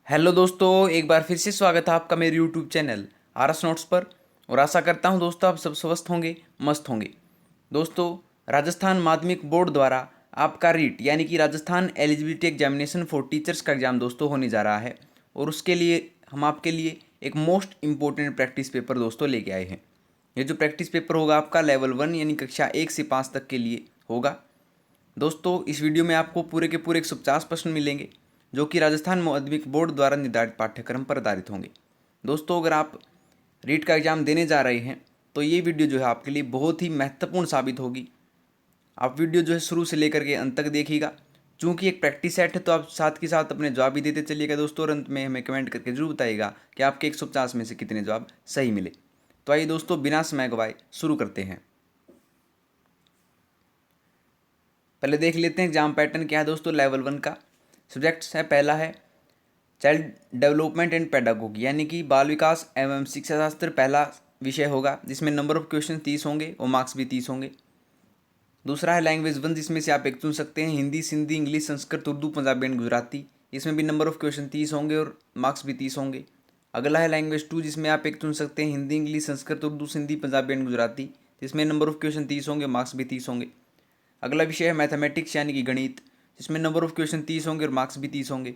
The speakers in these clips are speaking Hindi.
हेलो दोस्तों, एक बार फिर से स्वागत है आपका मेरे यूट्यूब चैनल आरएस नोट्स पर। और आशा करता हूं दोस्तों आप सब स्वस्थ होंगे, मस्त होंगे। दोस्तों, राजस्थान माध्यमिक बोर्ड द्वारा आपका रीट यानी कि Rajasthan eligibility examination for teachers का एग्ज़ाम दोस्तों होने जा रहा है। और उसके लिए हम आपके लिए एक मोस्ट इम्पोर्टेंट प्रैक्टिस पेपर दोस्तों लेके आए हैं। ये जो प्रैक्टिस पेपर होगा आपका लेवल 1 यानी कक्षा 1 से 5 तक के लिए होगा। दोस्तों, इस वीडियो में आपको पूरे के पूरे 150 प्रश्न मिलेंगे जो कि राजस्थान माध्यमिक बोर्ड द्वारा निर्धारित पाठ्यक्रम पर आधारित होंगे। दोस्तों, अगर आप रीट का एग्ज़ाम देने जा रहे हैं तो ये वीडियो जो है आपके लिए बहुत ही महत्वपूर्ण साबित होगी। आप वीडियो जो है शुरू से लेकर के अंत तक देखिएगा। चूँकि एक प्रैक्टिस सेट है तो आप साथ के साथ अपने जवाब भी देते चलिएगा दोस्तों, और अंत में हमें कमेंट करके जरूर बताइएगा कि आपके 150 में से कितने जवाब सही मिले। तो आइए दोस्तों, बिना समय गवाए शुरू करते हैं। पहले देख लेते हैं एग्जाम पैटर्न क्या है दोस्तों। लेवल 1 का सब्जेक्ट्स है, पहला है चाइल्ड डेवलपमेंट एंड पेडागोगी यानी कि बाल विकास एवं शिक्षा शास्त्र पहला विषय होगा, जिसमें नंबर ऑफ क्वेश्चन 30 होंगे और मार्क्स भी 30 होंगे। दूसरा है लैंग्वेज 1, जिसमें से आप एक चुन सकते हैं, हिंदी, सिंधी, इंग्लिश, संस्कृत, उर्दू, पंजाबी एंड गुजराती। इसमें भी नंबर ऑफ क्वेश्चन 30 होंगे और मार्क्स भी 30 होंगे। अगला है लैंग्वेज 2, जिसमें आप एक चुन सकते हैं, हिंदी, इंग्लिश, संस्कृत, उर्दू, सिंधी, पंजाबी एंड गुजराती। जिसमें नंबर ऑफ क्वेश्चन 30 होंगे, मार्क्स भी 30 होंगे। अगला विषय है मैथमेटिक्स यानी कि गणित, जिसमें नंबर ऑफ क्वेश्चन 30 होंगे और मार्क्स भी 30 होंगे।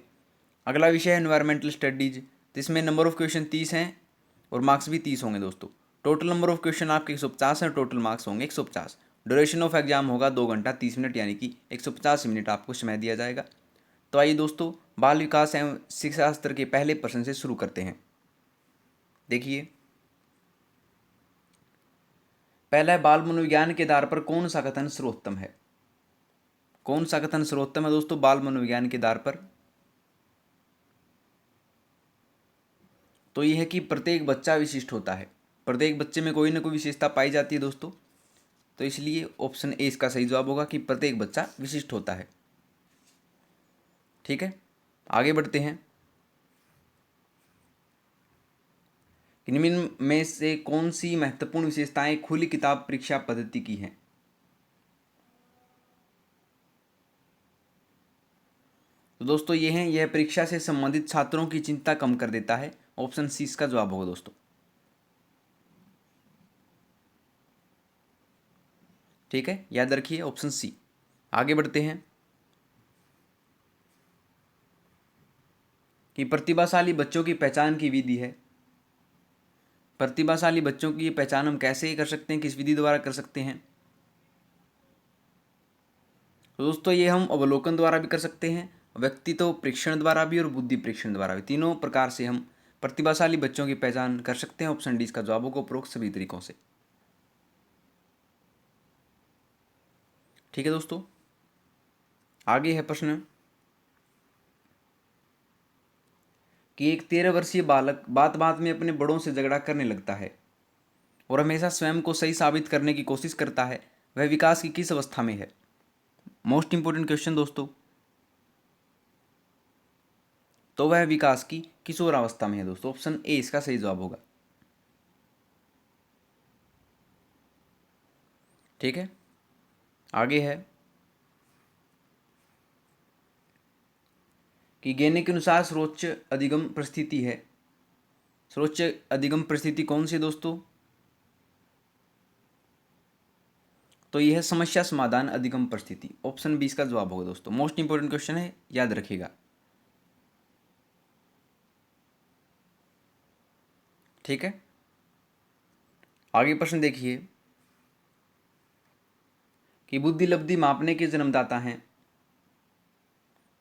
अगला विषय है एनवायरमेंटल स्टडीज, जिसमें नंबर ऑफ क्वेश्चन 30 हैं और मार्क्स भी 30 होंगे दोस्तों। टोटल नंबर ऑफ क्वेश्चन आपके 150 हैं, टोटल मार्क्स होंगे 150। ड्यूरेशन ऑफ एग्जाम होगा 2 घंटा 30 मिनट यानी कि 150 मिनट आपको समय दिया जाएगा। तो आइए दोस्तों, बाल विकास एवं शिक्षा शास्त्र के पहले प्रश्न से शुरू करते हैं। देखिए, पहला है बाल मनोविज्ञान के आधार पर कौन सा कथन सर्वोत्तम है। कौन सा कथन सर्वोत्तम है दोस्तों बाल मनोविज्ञान के आधार पर? तो यह है कि प्रत्येक बच्चा विशिष्ट होता है। प्रत्येक बच्चे में कोई ना कोई विशेषता पाई जाती है दोस्तों। तो इसलिए ऑप्शन ए इसका सही जवाब होगा कि प्रत्येक बच्चा विशिष्ट होता है। ठीक है, आगे बढ़ते हैं। निम्न में से कौन सी महत्वपूर्ण विशेषताएं खुली किताब परीक्षा पद्धति की हैं? तो दोस्तों ये हैं, यह परीक्षा से संबंधित छात्रों की चिंता कम कर देता है। ऑप्शन सी इसका जवाब होगा दोस्तों। ठीक है, याद रखिए ऑप्शन सी। आगे बढ़ते हैं कि प्रतिभाशाली बच्चों की पहचान की विधि है। प्रतिभाशाली बच्चों की पहचान हम कैसे कर सकते हैं, किस विधि द्वारा कर सकते हैं? तो दोस्तों ये हम अवलोकन द्वारा भी कर सकते हैं, व्यक्तित्व परीक्षण द्वारा भी और बुद्धि परीक्षण द्वारा भी। तीनों प्रकार से हम प्रतिभाशाली बच्चों की पहचान कर सकते हैं। ऑप्शन डी इसका जवाब होगा, उपरोक्त सभी तरीकों से। ठीक है दोस्तों, आगे है प्रश्न कि एक 13 वर्षीय बालक बात बात में अपने बड़ों से झगड़ा करने लगता है और हमेशा स्वयं को सही साबित करने की कोशिश करता है। वह विकास की किस अवस्था में है? मोस्ट इंपोर्टेंट क्वेश्चन दोस्तों। तो वह विकास की किशोर अवस्था में है दोस्तों। ऑप्शन ए इसका सही जवाब होगा। ठीक है, आगे है कि गेने के अनुसार सर्वोच्च अधिगम परिस्थिति है। सर्वोच्च अधिगम परिस्थिति कौन सी दोस्तों? तो यह है समस्या समाधान अधिगम परिस्थिति। ऑप्शन बी इसका जवाब होगा दोस्तों। मोस्ट इंपोर्टेंट क्वेश्चन है, याद रखिएगा। ठीक है, आगे प्रश्न देखिए कि बुद्धि लब्धि मापने के जन्मदाता हैं।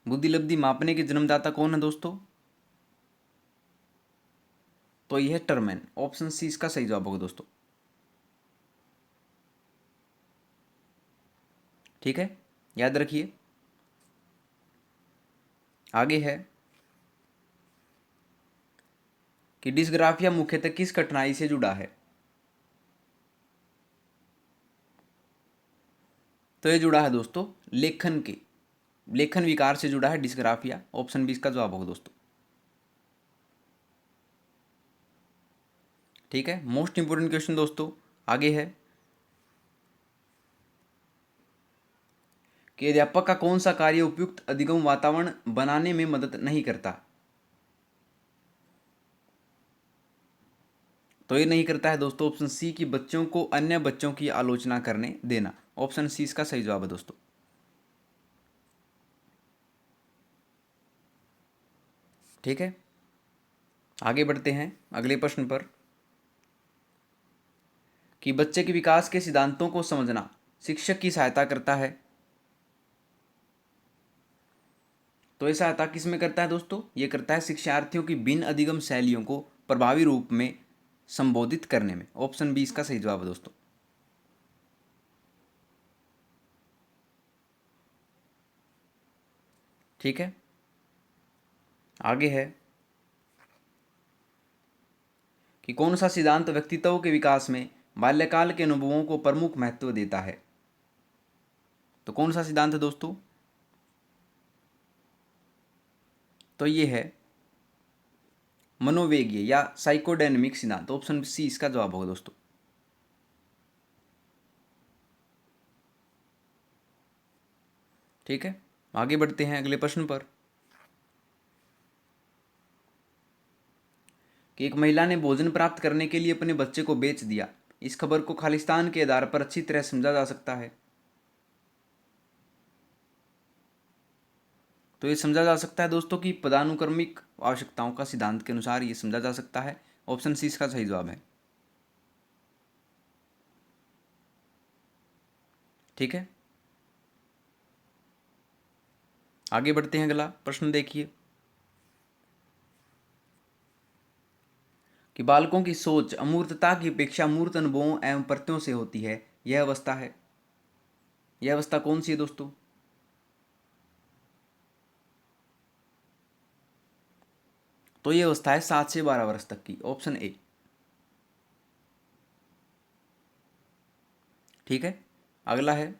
बुद्धि लब्धि मापने के जन्मदाता कौन है दोस्तों? तो यह है टर्मैन। ऑप्शन सी इसका सही जवाब होगा दोस्तों। ठीक है, याद रखिए। आगे है कि डिस्ग्राफिया मुख्यतः किस कठिनाई से जुड़ा है? तो ये जुड़ा है दोस्तों लेखन विकार से जुड़ा है डिस्ग्राफिया। ऑप्शन बी इसका जवाब होगा दोस्तों। ठीक है, मोस्ट इंपोर्टेंट क्वेश्चन दोस्तों आगे है कि अध्यापक का कौन सा कार्य उपयुक्त अधिगम वातावरण बनाने में मदद नहीं करता? तो ये नहीं करता है दोस्तों ऑप्शन सी कि बच्चों को अन्य बच्चों की आलोचना करने देना। ऑप्शन सी इसका सही जवाब है दोस्तों। ठीक है, आगे बढ़ते हैं अगले प्रश्न पर कि बच्चे के विकास के सिद्धांतों को समझना शिक्षक की सहायता करता है। तो ये सहायता किस में करता है दोस्तों? ये करता है शिक्षार्थियों की भिन्न अधिगम शैलियों को प्रभावी रूप में संबोधित करने में। ऑप्शन बी इसका सही जवाब है दोस्तों। ठीक है, आगे है कि कौन सा सिद्धांत व्यक्तित्व के विकास में बाल्यकाल के अनुभवों को प्रमुख महत्व देता है। तो कौन सा सिद्धांत है दोस्तों? तो ये है मनोवेगीय या साइकोडायनेमिक सिद्धांत। ऑप्शन सी इसका जवाब होगा दोस्तों। ठीक है, आगे बढ़ते हैं अगले प्रश्न पर कि एक महिला ने भोजन प्राप्त करने के लिए अपने बच्चे को बेच दिया। इस खबर को खालिस्तान के आधार पर अच्छी तरह समझा जा सकता है। तो ये समझा जा सकता है दोस्तों कि पदानुक्रमिक आवश्यकताओं का सिद्धांत के अनुसार ये समझा जा सकता है। ऑप्शन सी इसका सही जवाब है। ठीक है, आगे बढ़ते हैं अगला प्रश्न देखिए कि बालकों की सोच अमूर्तता की अपेक्षा मूर्त अनुभवों एवं प्रत्ययों से होती है। यह अवस्था है, यह अवस्था कौन सी है दोस्तों? तो यह अवस्था है 7 से 12 वर्ष तक की। Option A. ठीक है, अगला है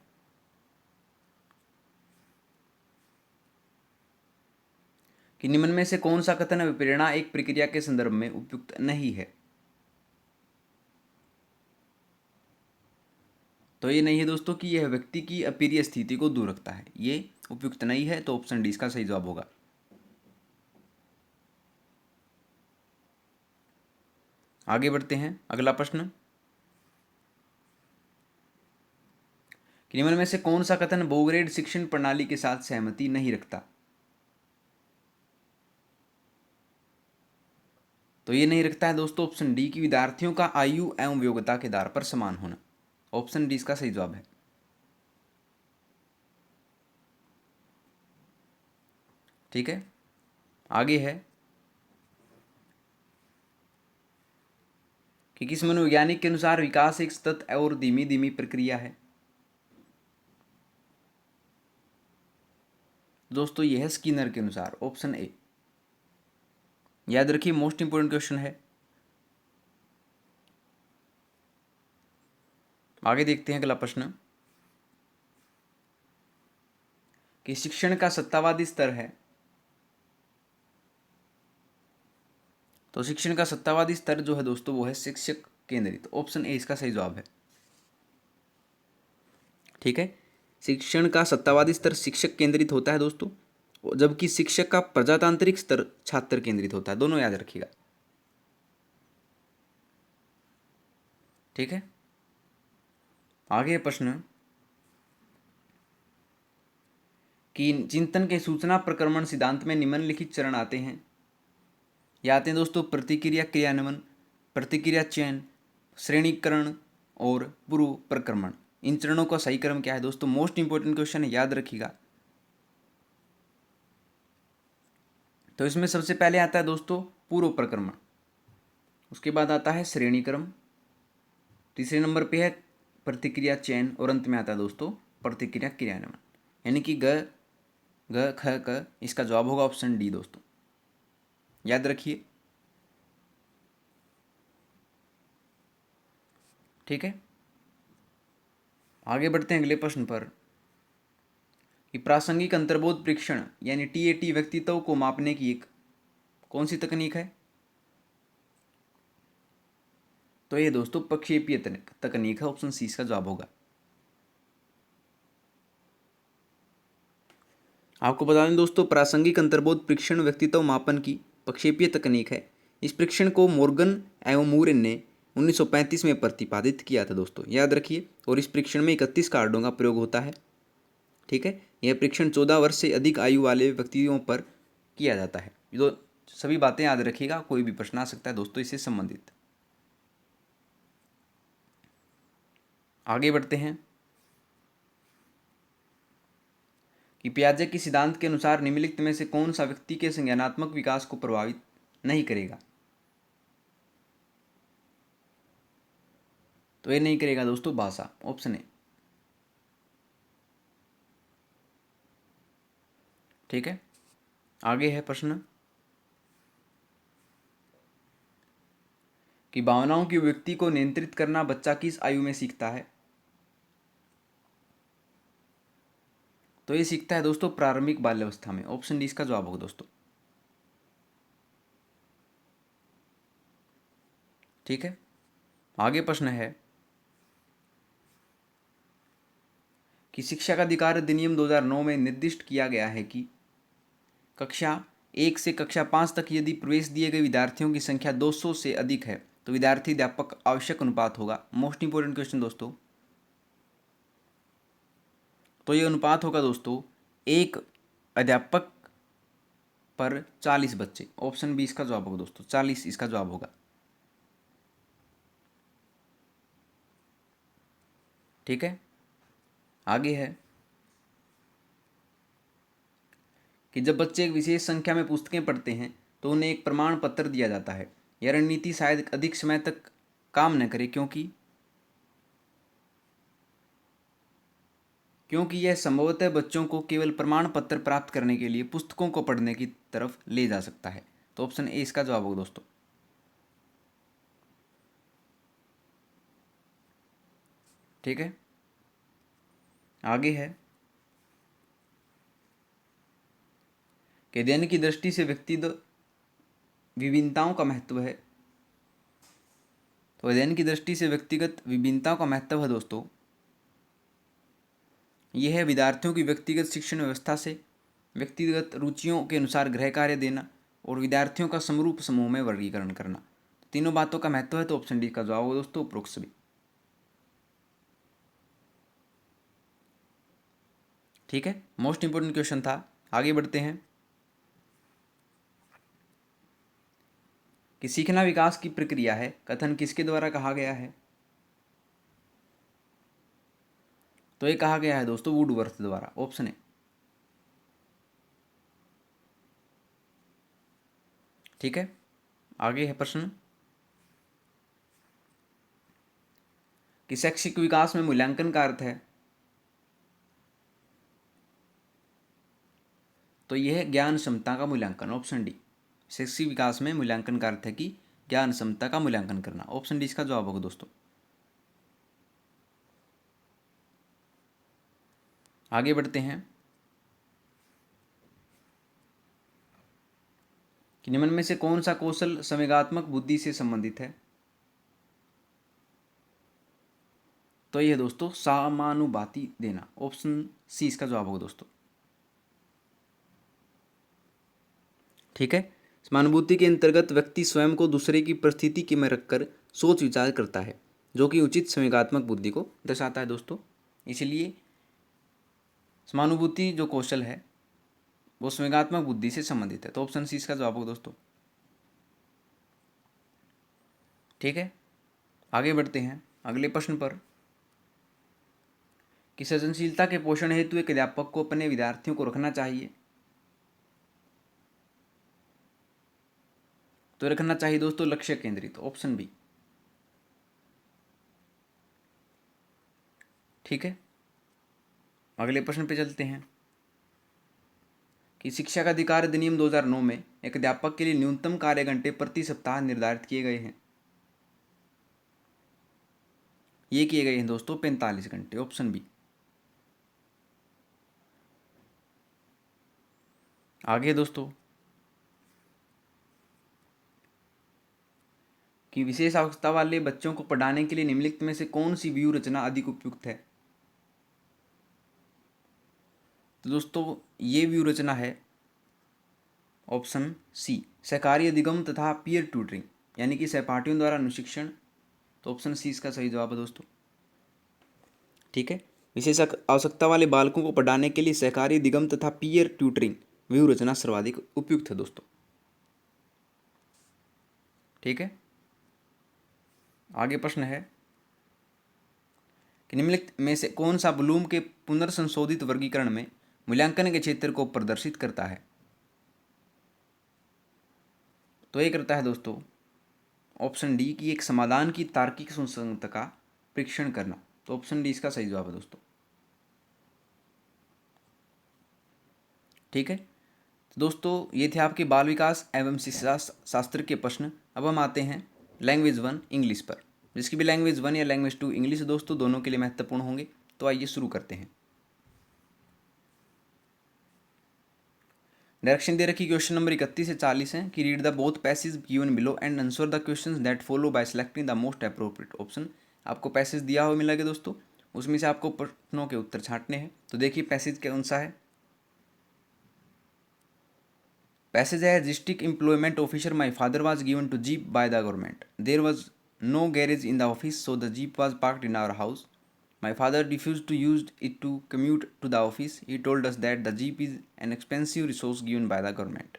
कि निम्न में से कौन सा कथन विप्रेरणा एक प्रक्रिया के संदर्भ में उपयुक्त नहीं है। तो ये नहीं है दोस्तों कि यह व्यक्ति की अप्रिय स्थिति को दूर रखता है, ये उपयुक्त नहीं है। तो ऑप्शन डी इसका सही जवाब होगा। आगे बढ़ते हैं अगला प्रश्न कि निम्न में से कौन सा कथन बहुग्रेड शिक्षण प्रणाली के साथ सहमति नहीं रखता। तो ये नहीं रखता है दोस्तों ऑप्शन डी की विद्यार्थियों का आयु एवं योग्यता के आधार पर समान होना। ऑप्शन डी इसका सही जवाब है। ठीक है, आगे है कि किस मनोवैज्ञानिक के अनुसार विकास एक सतत और धीमी धीमी प्रक्रिया है। दोस्तों यह है स्किनर के अनुसार। ऑप्शन ए, याद रखिए मोस्ट इंपोर्टेंट क्वेश्चन है। आगे देखते हैं अगला प्रश्न कि शिक्षण का सत्तावादी स्तर है। तो शिक्षण का सत्तावादी स्तर जो है दोस्तों वो है शिक्षक केंद्रित। ऑप्शन ए इसका सही जवाब है। ठीक है, शिक्षण का सत्तावादी स्तर शिक्षक केंद्रित होता है दोस्तों, जबकि शिक्षक का प्रजातांत्रिक स्तर छात्र केंद्रित होता है। दोनों याद रखिएगा। ठीक है, आगे प्रश्न कि चिंतन के सूचना प्रक्रमण सिद्धांत में निम्नलिखित चरण आते हैं। ये आते हैं दोस्तों प्रतिक्रिया क्रियान्वयन, प्रतिक्रिया चयन, श्रेणीकरण और पूर्व प्रक्रमण। इन चरणों का सही क्रम क्या है दोस्तों? मोस्ट इंपोर्टेंट क्वेश्चन है, याद रखिएगा। तो इसमें सबसे पहले आता है दोस्तों पूर्व प्रक्रमण, उसके बाद आता है श्रेणी क्रम, तीसरे नंबर पे है प्रतिक्रिया चयन और अंत में आता है दोस्तों प्रतिक्रिया क्रियान्वयन। यानी कि ग ग ख क इसका जवाब होगा ऑप्शन डी दोस्तों, याद रखिए। ठीक है, आगे बढ़ते हैं अगले प्रश्न पर कि प्रासंगिक अंतर्बोध परीक्षण यानी टीएटी व्यक्तित्व को मापने की एक कौन सी तकनीक है। तो ये दोस्तों प्रक्षेपीय तकनीक है। ऑप्शन सी इसका जवाब होगा। आपको बता दें दोस्तों प्रासंगिक अंतर्बोध परीक्षण व्यक्तित्व मापन की प्रक्षेपीय तकनीक है। इस परीक्षण को मॉर्गन एवं मूरेन ने 1935 में प्रतिपादित किया था दोस्तों, याद रखिए। और इस परीक्षण में 31 कार्डों का प्रयोग होता है। ठीक है, यह परीक्षण 14 वर्ष से अधिक आयु वाले व्यक्तियों पर किया जाता है। तो सभी बातें याद रखिएगा, कोई भी प्रश्न आ सकता है दोस्तों इससे संबंधित। आगे बढ़ते हैं कि पियाजे के सिद्धांत के अनुसार निम्नलिखित में से कौन सा व्यक्ति के संज्ञानात्मक विकास को प्रभावित नहीं करेगा। तो ये नहीं करेगा दोस्तों भाषा, ऑप्शन ए। ठीक है, आगे है प्रश्न कि भावनाओं की व्यक्ति को नियंत्रित करना बच्चा किस आयु में सीखता है। तो ये सीखता है दोस्तों प्रारंभिक बाल्यावस्था में, ऑप्शन डी इसका जवाब होगा दोस्तों। ठीक है, आगे प्रश्न है कि शिक्षा का अधिकार अधिनियम 2009 में निर्दिष्ट किया गया है कि कक्षा 1 से कक्षा 5 तक यदि प्रवेश दिए गए विद्यार्थियों की संख्या 200 से अधिक है तो विद्यार्थी अध्यापक आवश्यक अनुपात होगा। मोस्ट इंपोर्टेंट क्वेश्चन दोस्तों। तो ये अनुपात होगा दोस्तों एक अध्यापक पर 40 बच्चे, ऑप्शन बी इसका जवाब होगा दोस्तों, 40 इसका जवाब होगा। ठीक है, आगे है कि जब बच्चे एक विशेष संख्या में पुस्तकें पढ़ते हैं तो उन्हें एक प्रमाण पत्र दिया जाता है। यह रणनीति शायद अधिक समय तक काम न करे क्योंकि यह संभवतः बच्चों को केवल प्रमाण पत्र प्राप्त करने के लिए पुस्तकों को पढ़ने की तरफ ले जा सकता है। तो ऑप्शन ए इसका जवाब होगा दोस्तों। ठीक है, आगे है कि अध्ययन की दृष्टि से व्यक्तिगत विभिन्नताओं का महत्व है। तो अध्ययन की दृष्टि से व्यक्तिगत विभिन्नताओं का महत्व है दोस्तों, यह है विद्यार्थियों की व्यक्तिगत शिक्षण व्यवस्था से व्यक्तिगत रुचियों के अनुसार गृह कार्य देना और विद्यार्थियों का समरूप समूह में वर्गीकरण करना। तीनों बातों का महत्व है, तो ऑप्शन डी का जवाब होगा दोस्तों उपरोक्त सभी। ठीक है, मोस्ट इंपोर्टेंट क्वेश्चन था। आगे बढ़ते हैं कि सीखना विकास की प्रक्रिया है, कथन किसके द्वारा कहा गया है। तो ये कहा गया है दोस्तों वुडवर्थ द्वारा, ऑप्शन ए। ठीक है, आगे है प्रश्न कि शैक्षिक विकास में मूल्यांकन का अर्थ है। तो यह है ज्ञान क्षमता का मूल्यांकन, ऑप्शन डी। शैक्षिक विकास में मूल्यांकन का अर्थ है कि ज्ञान क्षमता का मूल्यांकन करना, ऑप्शन डी इसका जवाब होगा दोस्तों। आगे बढ़ते हैं कि निम्न में से कौन सा कौशल संवेगात्मक बुद्धि से संबंधित है। तो यह दोस्तों समानुपाती देना, ऑप्शन सी इसका जवाब होगा दोस्तों। ठीक है, समानुभूति के अंतर्गत व्यक्ति स्वयं को दूसरे की परिस्थिति के में रखकर सोच विचार करता है, जो कि उचित संवेगात्मक बुद्धि को दर्शाता है दोस्तों। इसलिए समानुभूति जो कौशल है वो संवेगात्मक बुद्धि से संबंधित है, तो ऑप्शन सी इसका जवाब होगा दोस्तों। ठीक है, आगे बढ़ते हैं अगले प्रश्न पर कि सृजनशीलता के पोषण हेतु एक अध्यापक को अपने विद्यार्थियों को रखना चाहिए। तो रखना चाहिए दोस्तों लक्ष्य केंद्रित, ऑप्शन बी। ठीक है, अगले प्रश्न पे चलते हैं कि शिक्षा का अधिकार अधिनियम 2009 में एक अध्यापक के लिए न्यूनतम कार्य घंटे प्रति सप्ताह निर्धारित किए गए हैं। ये किए गए हैं दोस्तों 45 घंटे, ऑप्शन बी। आगे दोस्तों कि विशेष आवश्यकता वाले बच्चों को पढ़ाने के लिए निम्नलिखित में से कौन सी व्यू रचना अधिक उपयुक्त है। तो दोस्तों ये व्यू रचना है ऑप्शन सी, सहकारी अधिगम तथा पीयर ट्यूटरिंग, यानी कि सहपाठियों द्वारा अनुशिक्षण तो ऑप्शन सी इसका सही जवाब है दोस्तों। ठीक है, विशेष आवश्यकता वाले बालकों को पढ़ाने के लिए सहकारी दिगम तथा पीयर ट्यूटरिंग व्यूह रचना सर्वाधिक उपयुक्त है दोस्तों। ठीक है, आगे प्रश्न है कि निम्नलिखित में से कौन सा ब्लूम के पुनर्संशोधित वर्गीकरण में मूल्यांकन के क्षेत्र को प्रदर्शित करता है। तो ये करता है दोस्तों ऑप्शन डी की एक समाधान की तार्किक सुसंगतता का परीक्षण करना। तो ऑप्शन डी इसका सही जवाब है दोस्तों। ठीक है, तो दोस्तों ये थे आपके बाल विकास एवं शिक्षा शास्त्र के प्रश्न। अब हम आते हैं लैंग्वेज 1 इंग्लिश पर, जिसकी भी लैंग्वेज 1 या लैंग्वेज 2 इंग्लिश दोस्तों दोनों के लिए महत्वपूर्ण होंगे। तो आइए शुरू करते हैं। डायरेक्शन दे रखी क्वेश्चन नंबर 31 से 40 है कि read the both passage given below and answer the questions that follow by selecting the most appropriate option. आपको पैसेज दिया हुआ मिलेगा दोस्तों, उसमें से आपको प्रश्नों के उत्तर छांटने हैं। तो देखिए पैसेज कौन सा है। पैसेज है district employment officer my father was given to jeep by the government. There was no garage in the office so the jeep was parked in our house. My father refused to use it to commute to the office. He told us that the jeep is an expensive resource given by the government.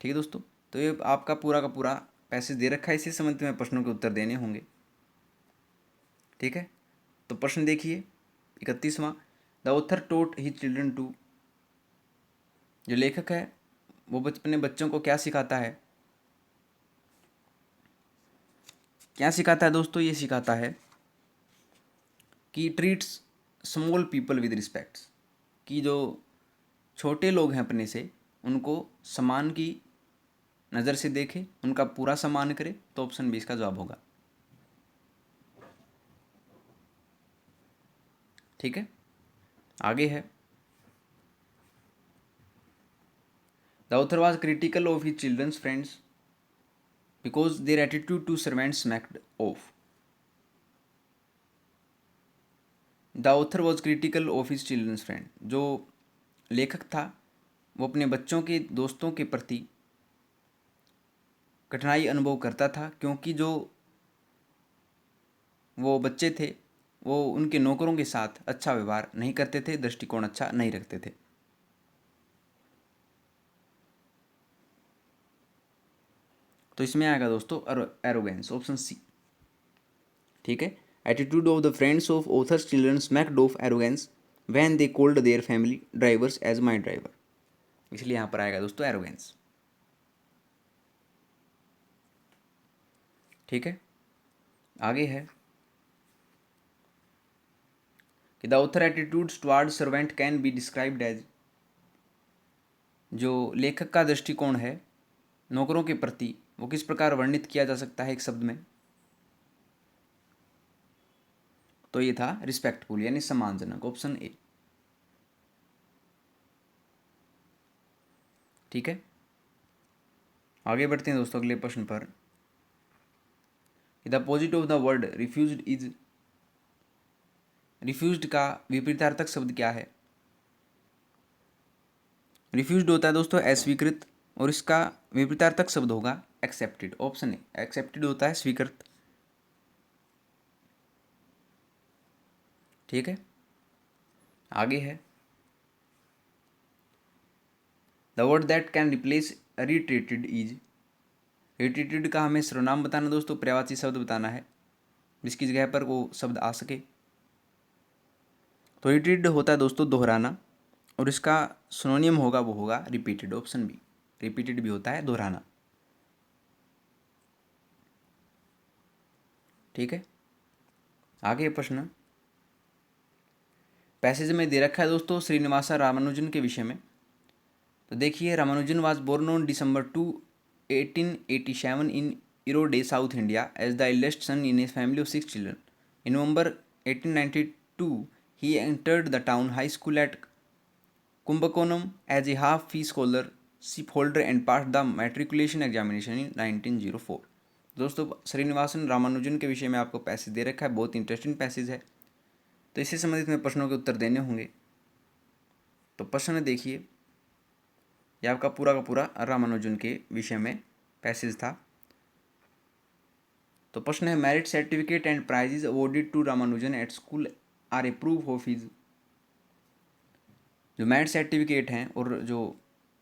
ठीक है दोस्तों, तो ये आपका पूरा का पूरा पैसेज दे रखा है, इसी संबंध में प्रश्नों के उत्तर देने होंगे। ठीक है, तो प्रश्न देखिए 31वां, the author taught he children to. जो लेखक है वो अपने बच्चों को क्या सिखाता है। क्या सिखाता है दोस्तों, ये सिखाता है कि treats small people with respect, कि जो छोटे लोग हैं अपने से उनको सम्मान की नज़र से देखे, उनका पूरा सम्मान करे। तो ऑप्शन बी इसका जवाब होगा। ठीक है, आगे है the author was critical of his children's friends because their attitude to servants smacked of. The author was critical of his children's friend, जो लेखक था वो अपने बच्चों के दोस्तों के प्रति कठिनाई अनुभव करता था, क्योंकि जो वो बच्चे थे वो उनके नौकरों के साथ अच्छा व्यवहार नहीं करते थे, दृष्टिकोण अच्छा नहीं रखते थे। तो इसमें आएगा दोस्तों एरोगेंस, ऑप्शन सी। ठीक है, attitude of the friends of author's children smacked of arrogance when they called their family drivers as my driver. इसलिए यहाँ पर आएगा दोस्तों एरोगेंस। ठीक है, आगे है कि the author attitudes towards servant can be described as. जो लेखक का दृष्टिकोण है नौकरों के प्रति वो किस प्रकार वर्णित किया जा सकता है एक शब्द में। तो ये था रिस्पेक्टफुल यानी सम्मानजनक, ऑप्शन ए। ठीक है, आगे बढ़ते हैं दोस्तों अगले प्रश्न पर। The opposite of the word refused is. Refused का विपरीतार्थक शब्द क्या है। रिफ्यूज्ड होता है दोस्तों अस्वीकृत, और इसका विपरीतार्थक शब्द होगा एक्सेप्टेड, ऑप्शन ए। एक्सेप्टेड होता है स्वीकृत। ठीक है, आगे है the word that can replace retreated is. Retreated का हमें सर्वनाम बताना दोस्तों, पर्यायवाची शब्द बताना है जिसकी जगह पर वो शब्द आ सके। तो रिट्रीटेड होता है दोस्तों दोहराना, और इसका सिनोनिम होगा वो होगा रिपीटेड, ऑप्शन बी। रिपीटेड भी होता है दोहराना। ठीक है, आगे प्रश्न पैसेज में दे रखा है दोस्तों श्रीनिवासा रामानुजन के विषय में। तो देखिए Ramanujan was born on December 2, 1887 in Erode South India as the eldest son in a family of 6 children. In November 1892 he entered the town high school at Kumbakonam as a half fee scholarship holder and passed the matriculation examination in 1904। दोस्तों श्रीनिवासन रामानुजन के विषय में आपको पैसेज दे रखा है, बहुत इंटरेस्टिंग पैसेज है। तो इससे संबंधित में प्रश्नों के उत्तर देने होंगे। तो प्रश्न देखिए, यह आपका पूरा का पूरा रामानुजन के विषय में पैसेज था। तो प्रश्न है merit certificate and prizes awarded to Ramanujan at school are a proof of his. जो मेरिट सर्टिफिकेट हैं और जो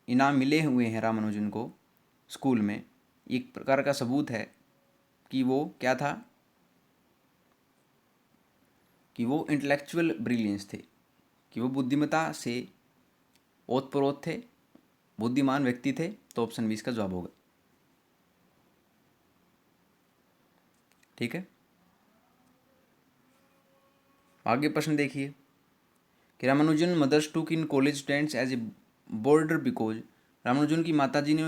इनाम मिले हुए हैं रामानुजन को स्कूल में, एक प्रकार का सबूत है कि वो क्या था, कि वो इंटेलेक्चुअल ब्रिलियंस थे, कि वो बुद्धिमत्ता से ओतप्रोत थे, बुद्धिमान व्यक्ति थे। तो ऑप्शन बी इसका जवाब होगा। ठीक है, आगे प्रश्न देखिए कि Ramanujan mother's took in college students as a boarder because. Ramanujan की माताजी ने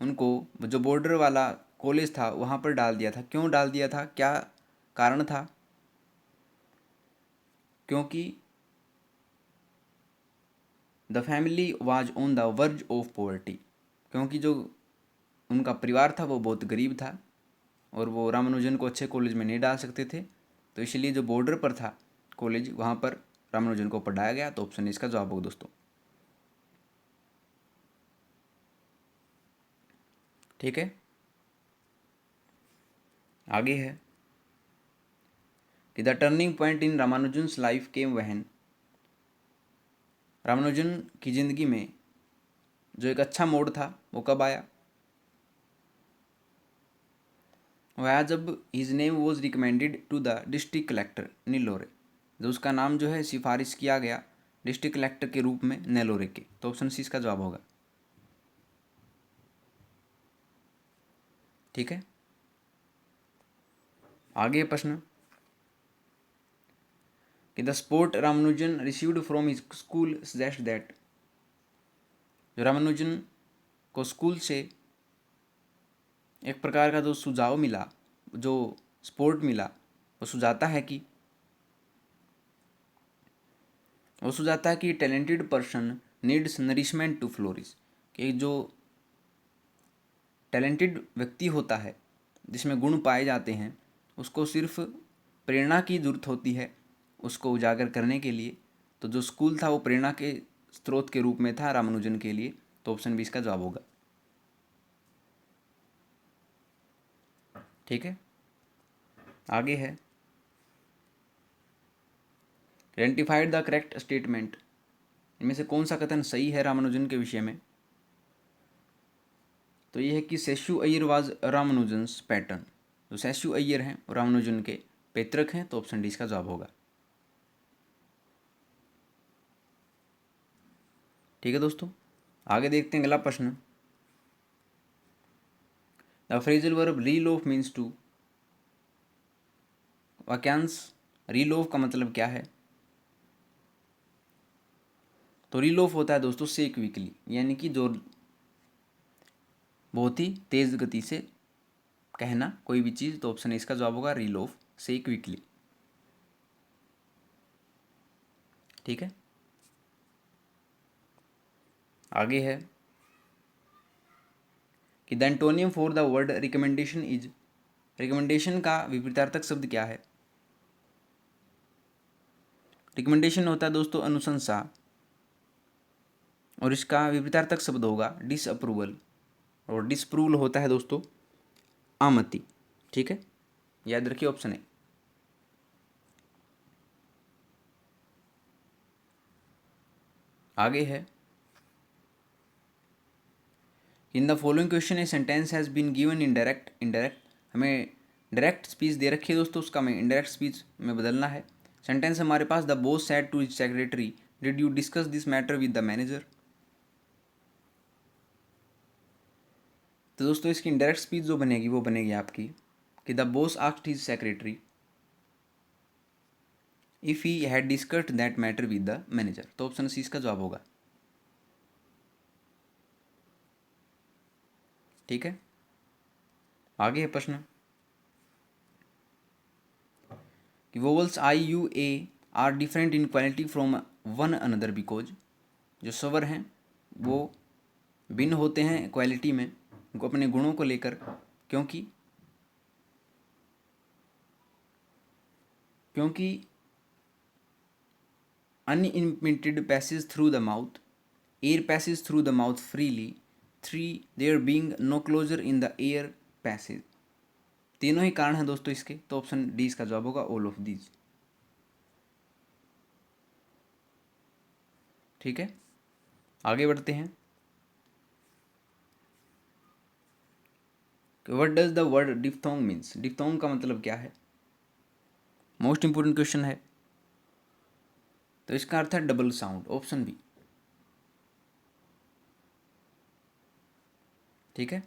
उनको जो बॉर्डर वाला कॉलेज था वहाँ पर डाल दिया था। क्यों डाल दिया था, क्या कारण था? क्योंकि the family was on the verge of poverty, क्योंकि जो उनका परिवार था वो बहुत गरीब था और वो रामानुजन को अच्छे कॉलेज में नहीं डाल सकते थे। तो इसलिए जो बॉर्डर पर था कॉलेज वहाँ पर रामानुजन को पढ़ाया गया। तो ऑप्शन इसका जवाब होगा दोस्तों। ठीक है, आगे है कि the turning point in Ramanujan's life came when. Ramanujan की ज़िंदगी में जो एक अच्छा मोड़ था वो कब आया? वह आया जब his name was recommended to the district collector Nellore, जो उसका नाम जो है सिफारिश किया गया डिस्ट्रिक्ट कलेक्टर के रूप में नेलोरे के। तो ऑप्शन सी इसका जवाब होगा। ठीक है, आगे प्रश्न कि the support Ramanujan received from his school suggest that. जो रामानुजन को स्कूल से एक प्रकार का जो सुझाव मिला, जो सपोर्ट मिला, वो सुझाता है कि talented person needs nourishment to flourish, कि जो टैलेंटेड व्यक्ति होता है जिसमें गुण पाए जाते हैं उसको सिर्फ प्रेरणा की ज़रूरत होती है उसको उजागर करने के लिए। तो जो स्कूल था वो प्रेरणा के स्रोत के रूप में था रामानुजन के लिए। तो ऑप्शन बी इसका जवाब होगा। ठीक है, आगे है आइडेंटिफाइड द करेक्ट स्टेटमेंट। इनमें से कौन सा कथन सही है रामानुजन के विषय में? तो ये है कि शेषु अय्यर वाज रामानुजन्स पैटर्न। जो शेषु अय्यर हैं वो रामानुजन के पैतृक हैं। तो ऑप्शन डी इसका जवाब होगा। ठीक है दोस्तों, आगे देखते हैं अगला प्रश्न। The phrasal verb reel off means to. वाक्यांश रील ऑफ का मतलब क्या है? तो रील ऑफ होता है दोस्तों से क्विकली, यानी कि जो बहुत ही तेज गति से कहना कोई भी चीज़। तो ऑप्शन इसका जवाब होगा रील ऑफ से क्विकली। ठीक है, आगे है कि the antonym for the word recommendation is. Recommendation का विपरीतार्थक शब्द क्या है? रिकमेंडेशन होता है दोस्तों अनुशंसा और इसका विपरीतार्थक शब्द होगा डिसअप्रूवल, और डिसअप्रूवल होता है दोस्तों आमति। ठीक है, याद रखिए ऑप्शन है। आगे है in the following question a sentence has been given in direct indirect. हमें डायरेक्ट स्पीच दे रखी है दोस्तों, उसका हमें इनडायरेक्ट स्पीच में बदलना है। सेंटेंस हमारे पास the boss said to his secretary did you discuss this matter with the manager. तो दोस्तों इसकी इनडायरेक्ट स्पीच जो बनेगी वो बनेगी आपकी कि the boss asked his secretary if he had discussed that matter with the manager. तो ऑप्शन सी इसका जवाब होगा। ठीक है, आगे है प्रश्न कि vowels I U A R different in quality from one another because. जो स्वर हैं वो भिन्न होते हैं क्वालिटी में, उनको अपने गुणों को लेकर, क्योंकि क्योंकि unimpeded passage through the mouth, air passage through the mouth freely, three there being no closure in the air passage. तीनों ही कारण हैं दोस्तों इसके, तो ऑप्शन डी इसका जवाब होगा, ऑल ऑफ दीज। ठीक है, आगे बढ़ते हैं। What does the word diphthong means, diphthong का मतलब क्या है, मोस्ट इंपोर्टेंट क्वेश्चन है। तो इसका अर्थ है डबल साउंड, ऑप्शन बी। ठीक है,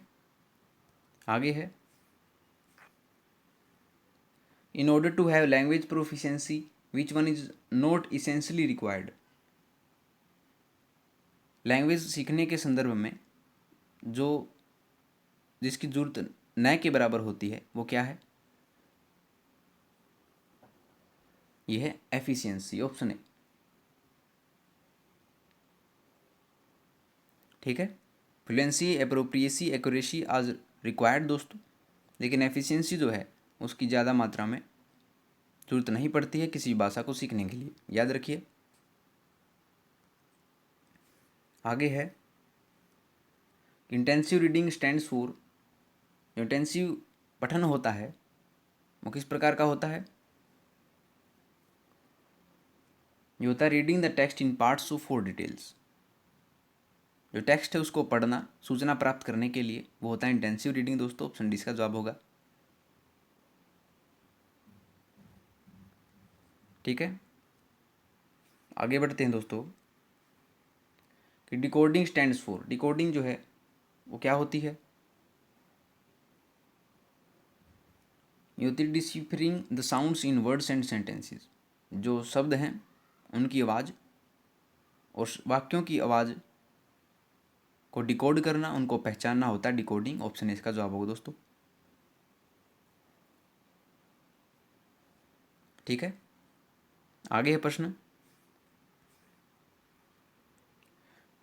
आगे है, in order to have language proficiency which one is not essentially required. Language सीखने के संदर्भ में जो जिसकी जरूरत न के बराबर होती है वो क्या है, यह है एफिशिएंसी, ऑप्शन ए। ठीक है, फ्लुएंसी, एप्रोप्रिएसी, एक्यूरेसी आज रिक्वायर्ड दोस्तों, लेकिन एफिशिएंसी जो है उसकी ज़्यादा मात्रा में जरूरत नहीं पड़ती है किसी भाषा को सीखने के लिए, याद रखिए। आगे है, intensive reading stands for, intensive पठन होता है वो किस प्रकार का होता है, ये होता है reading the text in parts of for details. जो टेक्स्ट है उसको पढ़ना सूचना प्राप्त करने के लिए, वो होता है इंटेंसिव रीडिंग दोस्तों, ऑप्शन डी का जवाब होगा। ठीक है, आगे बढ़ते हैं दोस्तों कि डिकोडिंग स्टैंड्स फॉर, डिकोडिंग जो है वो क्या होती है, ये होती है deciphering the sounds in words and sentences. जो शब्द हैं उनकी आवाज़ और वाक्यों की आवाज़ को डिकोड करना, उनको पहचानना होता है डिकोडिंग, ऑप्शन ए इसका जवाब होगा दोस्तों। ठीक है, आगे है प्रश्न,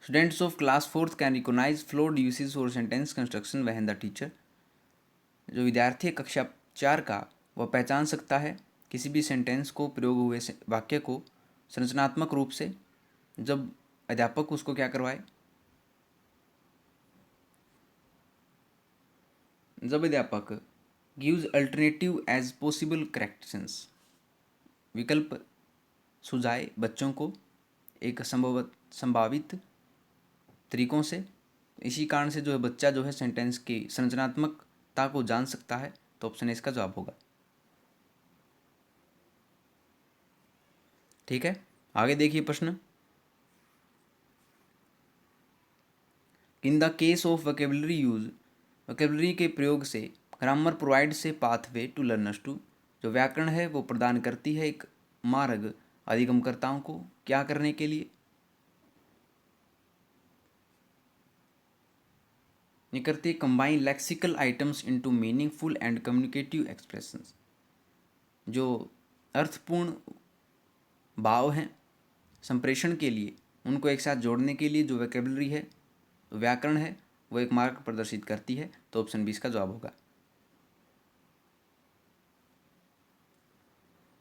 students of class fourth can recognise flawed usage और sentence construction when the teacher, जो विद्यार्थी कक्षा 4 का वह पहचान सकता है किसी भी सेंटेंस को, प्रयोग हुए वाक्य को संरचनात्मक रूप से जब अध्यापक उसको क्या करवाए, जब अध्यापक gives alternative as possible corrections, विकल्प सुझाए बच्चों को एक संभावित तरीकों से। इसी कारण से जो है बच्चा जो है सेंटेंस की संरचनात्मकता को जान सकता है, तो ऑप्शन ए इसका जवाब होगा। ठीक है, आगे देखिए प्रश्न, in the case of vocabulary use, vocabulary के प्रयोग से ग्रामर प्रोवाइड से पाथवे टू लर्नर्स टू, जो व्याकरण है वो प्रदान करती है एक मार्ग अधिगमकर्ताओं को क्या करने के लिए, ये करती है combine lexical items into meaningful and communicative expressions. जो अर्थपूर्ण भाव हैं संप्रेषण के लिए उनको एक साथ जोड़ने के लिए जो वोकेबलरी है, व्याकरण है, वो एक मार्ग प्रदर्शित करती है, तो ऑप्शन 20 का जवाब होगा।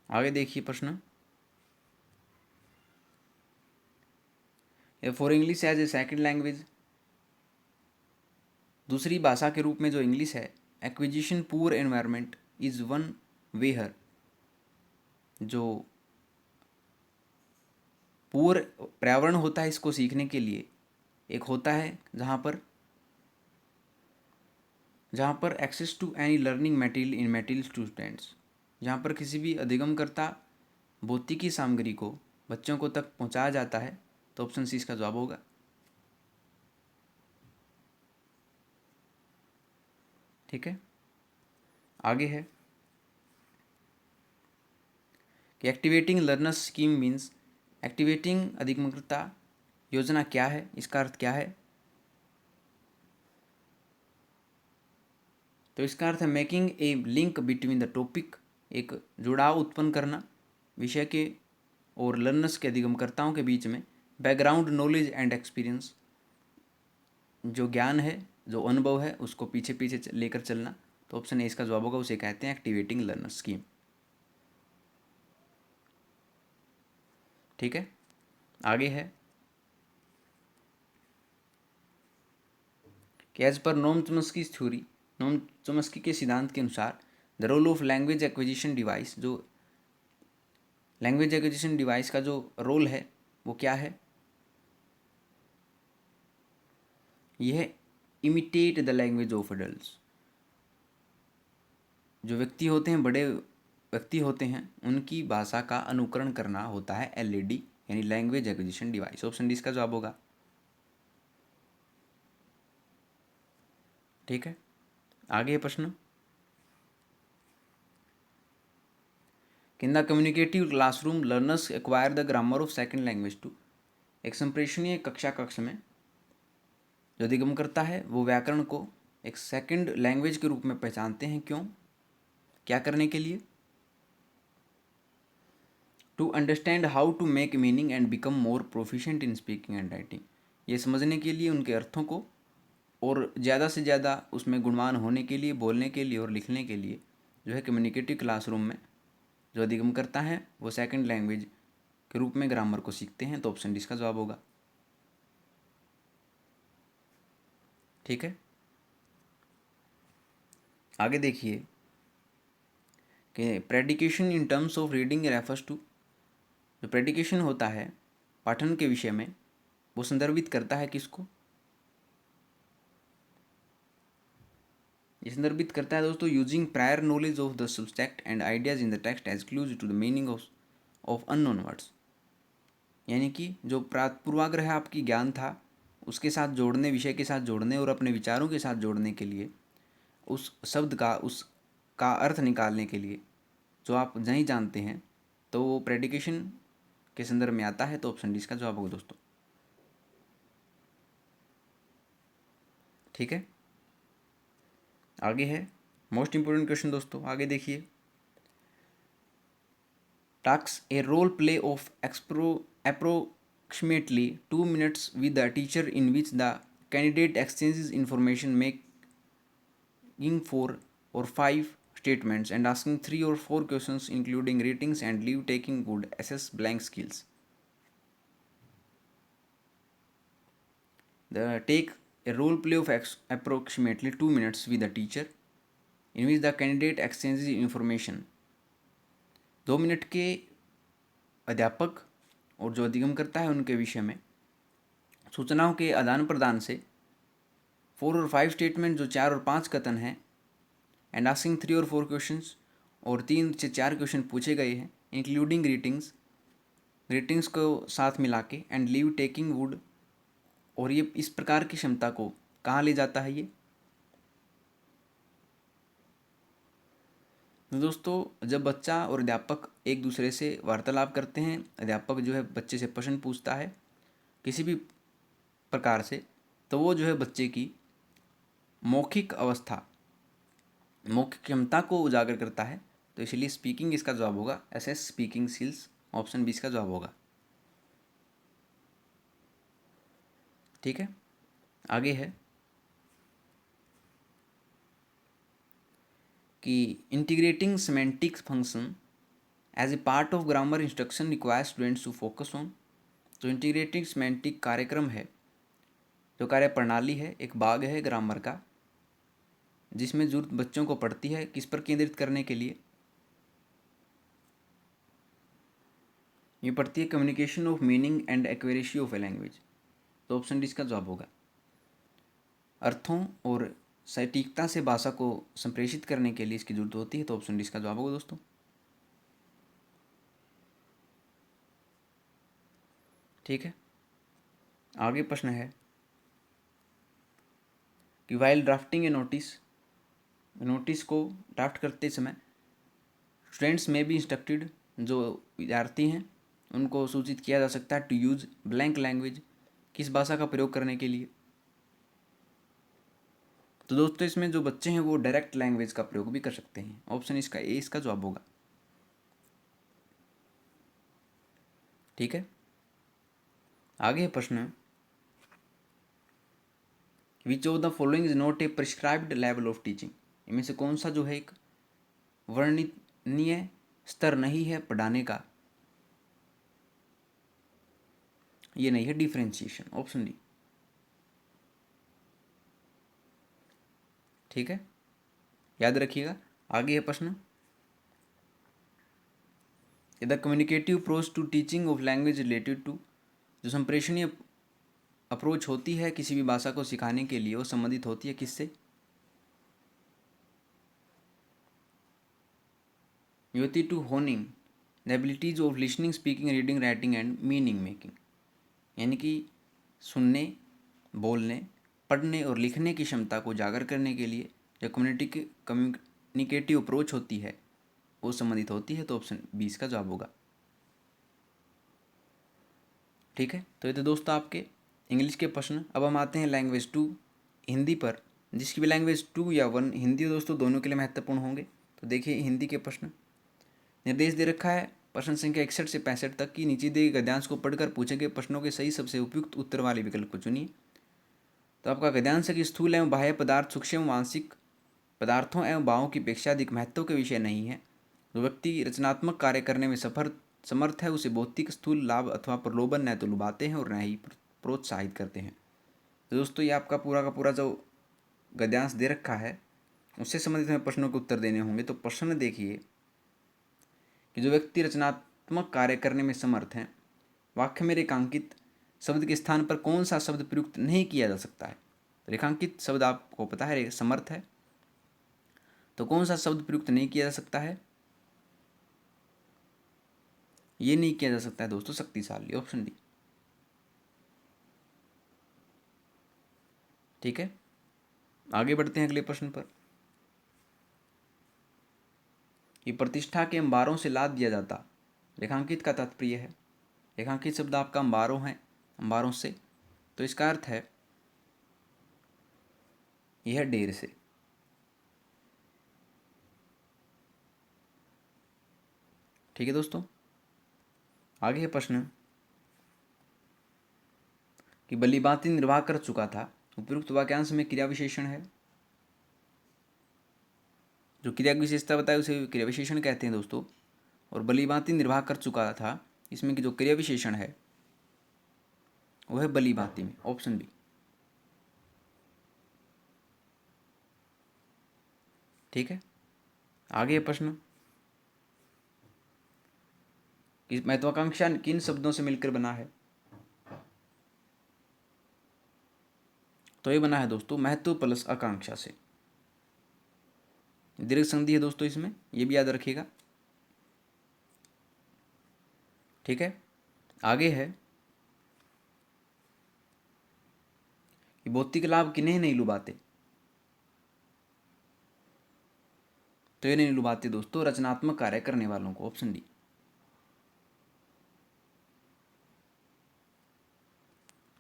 आगे देखिए प्रश्न, for English as a second language, दूसरी भाषा के रूप में जो इंग्लिश है, acquisition poor environment is one where, जो पुअर पर्यावरण होता है इसको सीखने के लिए, एक होता है जहाँ पर access to any learning material in material to students, जहाँ पर किसी भी अधिगमकर्ता भौतिकी सामग्री को बच्चों को तक पहुँचाया जाता है, तो ऑप्शन सी इसका जवाब होगा। ठीक है, आगे है कि activating learners scheme means, activating अधिगमकर्ता योजना क्या है, इसका अर्थ क्या है, तो इसका अर्थ है making a link between the topic, एक जुड़ाव उत्पन्न करना विषय के और लर्नर्स के अधिगमकर्ताओं के बीच में, बैकग्राउंड नॉलेज एंड एक्सपीरियंस, जो ज्ञान है जो अनुभव है उसको पीछे पीछे लेकर चलना, तो ऑप्शन ए इसका जवाब होगा, उसे कहते हैं एक्टिवेटिंग लर्नर स्कीम। ठीक है, आगे है कि as per Noam Chomsky theory, Noam Chomsky के सिद्धांत के अनुसार the role of language acquisition device, जो लैंग्वेज एक्विजिशन डिवाइस का जो रोल है वो क्या है? यह imitate the language of adults. जो व्यक्ति होते हैं, बड़े व्यक्ति होते हैं, उनकी भाषा का अनुकरण करना होता है एलईडी, यानी language acquisition device. Option D इसका जवाब होगा। ठीक है, आगे प्रश्न। In the communicative classroom learners acquire the grammar of second language to. एक संप्रेषणीय कक्ष में जो अधिगम करता है वो व्याकरण को एक सेकंड लैंग्वेज के रूप में पहचानते हैं। क्यों? क्या करने के लिए? To understand how to make meaning and become more proficient in speaking and writing. ये समझने के लिए, उनके अर्थों को, और ज़्यादा से ज़्यादा उसमें गुणवान होने के लिए, बोलने के लिए और लिखने के लिए जो है कम्युनिकेटिव क्लासरूम में जो अधिगम करता है वो सेकंड लैंग्वेज के रूप में ग्रामर को सीखते हैं। तो ऑप्शन डी इसका जवाब होगा। ठीक है, आगे देखिए कि prediction in terms of reading refers to. जो प्रेडिकेशन होता है पाठन के विषय में, वो संदर्भित करता है किसको? ये संदर्भित करता है दोस्तों using prior knowledge of the subject and ideas in the text as clues to the meaning of unknown words. यानी कि जो पूर्वाग्रह आपकी ज्ञान था उसके साथ जोड़ने, विषय के साथ जोड़ने और अपने विचारों के साथ जोड़ने के लिए, उस शब्द का, उसका अर्थ निकालने के लिए जो आप नहीं जानते हैं, तो वो प्रेडिकेशन के संदर्भ में आता है। तो ऑप्शन डी इसका जवाब होगा दोस्तों। ठीक है, आगे है मोस्ट इंपोर्टेंट क्वेश्चन दोस्तों। आगे देखिए, task a role play of approximately 2 minutes with the teacher in which the candidate exchanges information, making 4 or 5 statements and asking 3 or 4 questions including ratings and leave taking would assess blank skills. The take a role play of approximately 2 minutes with the teacher in which the candidate exchanges information। 2 minute के अध्यापक और जो अधिगम करता है उनके विषय में सूचनाओं के आदान प्रदान से 4 और 5 स्टेटमेंट, जो 4 और 5 कथन हैं, एंड आस्किंग 3 और 4 क्वेश्चंस, और 3 से 4 क्वेश्चन पूछे गए हैं, इंक्लूडिंग ग्रीटिंग्स को साथ मिला के, एंड लीव टेकिंग वुड। और ये इस प्रकार की क्षमता को कहाँ ले जाता है? ये तो दोस्तों जब बच्चा और अध्यापक एक दूसरे से वार्तालाप करते हैं, अध्यापक जो है बच्चे से प्रश्न पूछता है किसी भी प्रकार से, तो वो जो है बच्चे की मौखिक अवस्था, मौखिक क्षमता को उजागर करता है। तो इसलिए स्पीकिंग इसका जवाब होगा। SS speaking skills, option B इसका जवाब होगा। ठीक है, आगे है कि integrating semantic function as a part of grammar instruction requires students to focus on. तो इंटीग्रेटिंग सेमेंटिक कार्यक्रम है, जो कार्य प्रणाली है, एक भाग है ग्रामर का, जिसमें जरूरत बच्चों को पड़ती है किस पर केंद्रित करने के लिए? ये पड़ती है communication of meaning and accuracy of a language. तो ऑप्शन डी इसका जवाब होगा। अर्थों और सटीकता से भाषा को संप्रेषित करने के लिए इसकी जरूरत होती है। तो ऑप्शन डी इसका जवाब होगा दोस्तों। ठीक है, आगे प्रश्न है कि वाइल ड्राफ्टिंग ए नोटिस को ड्राफ्ट करते समय स्टूडेंट्स में भी इंस्ट्रक्टेड, जो विद्यार्थी हैं उनको सूचित किया जा सकता है टू यूज ब्लैंक लैंग्वेज, किस भाषा का प्रयोग करने के लिए? तो दोस्तों इसमें जो बच्चे हैं वो डायरेक्ट लैंग्वेज का प्रयोग भी कर सकते हैं। ऑप्शन इसका ए इसका जवाब होगा। ठीक है, आगे है प्रश्न, which of the following is not a prescribed level of teaching. इनमें से कौन सा जो है एक वर्णनीय स्तर नहीं है पढ़ाने का? ये नहीं है डिफरेंशिएशन, ऑप्शन डी। ठीक है, याद रखिएगा आगे है प्रश्न, the communicative approach to teaching of language related to, जो संप्रेषणीय अप्रोच होती है किसी भी भाषा को सिखाने के लिए, वो संबंधित होती है किससे? योती to honing the abilities of listening, speaking, reading, writing and meaning making, यानी कि सुनने, बोलने, पढ़ने और लिखने की क्षमता को उजागर करने के लिए जो कम्युनिकेटिव अप्रोच होती है वो संबंधित होती है। तो ऑप्शन 20 का जवाब होगा। ठीक है, तो ये तो दोस्तों आपके इंग्लिश के प्रश्न। अब हम आते हैं लैंग्वेज 2 हिंदी पर, जिसकी भी लैंग्वेज 2 या 1 हिंदी दोस्तों दोनों के लिए महत्वपूर्ण होंगे। तो देखिए हिंदी के प्रश्न, निर्देश दे रखा है प्रश्न संख्या 61 से 65 तक की नीचे दिए गद्यांश को पढ़कर पूछे गए प्रश्नों के सही सबसे उपयुक्त उत्तर वाले विकल्प को चुनिए। तो आपका गद्यांश है कि स्थूल एवं बाह्य पदार्थ सूक्ष्म मानसिक पदार्थों एवं भावों की अपेक्षा अधिक महत्व के विषय नहीं है। जो व्यक्ति रचनात्मक कार्य करने में सफल समर्थ है उसे भौतिक स्थूल लाभ अथवा प्रलोभन न तो लुभाते हैं और न ही प्रोत्साहित करते हैं। तो दोस्तों ये आपका पूरा का पूरा जो गद्यांश दे रखा है उससे संबंधित हमें प्रश्नों के उत्तर देने होंगे। तो प्रश्न देखिए कि जो व्यक्ति रचनात्मक कार्य करने में समर्थ हैं, वाक्य में रेखांकित शब्द के स्थान पर कौन सा शब्द प्रयुक्त नहीं किया जा सकता है? तो रेखांकित शब्द आपको पता है समर्थ है, तो कौन सा शब्द प्रयुक्त नहीं किया जा सकता है? ये नहीं किया जा सकता है दोस्तों शक्तिशाली, ऑप्शन डी। ठीक है, आगे बढ़ते हैं अगले प्रश्न पर, कि प्रतिष्ठा के अंबारों से लाद दिया जाता, रेखांकित का तात्पर्य है, रेखांकित शब्द आपका अंबारों है, अंबारों से, तो इसका अर्थ है यह ढेर से। ठीक है दोस्तों, आगे है प्रश्न कि भलीभांति निर्वाह कर चुका था, उपयुक्त वाक्यांश में क्रिया विशेषण है। जो क्रिया की विशेषता बताए उसे क्रिया विशेषण कहते हैं दोस्तों। और भलीभांति निर्वाह कर चुका था, इसमें की जो क्रिया विशेषण है वो है भलीभांति में, ऑप्शन बी। ठीक है, आगे प्रश्न कि महत्वाकांक्षा किन शब्दों से मिलकर बना है? तो ये बना है दोस्तों महत्व प्लस आकांक्षा से। दीर्घ संधि है दोस्तों इसमें, ये भी याद रखिएगा। ठीक है, आगे है कि भौतिक लाभ किन्हें नहीं लुभाते? तो ये नहीं लुभाते दोस्तों रचनात्मक कार्य करने वालों को, ऑप्शन डी।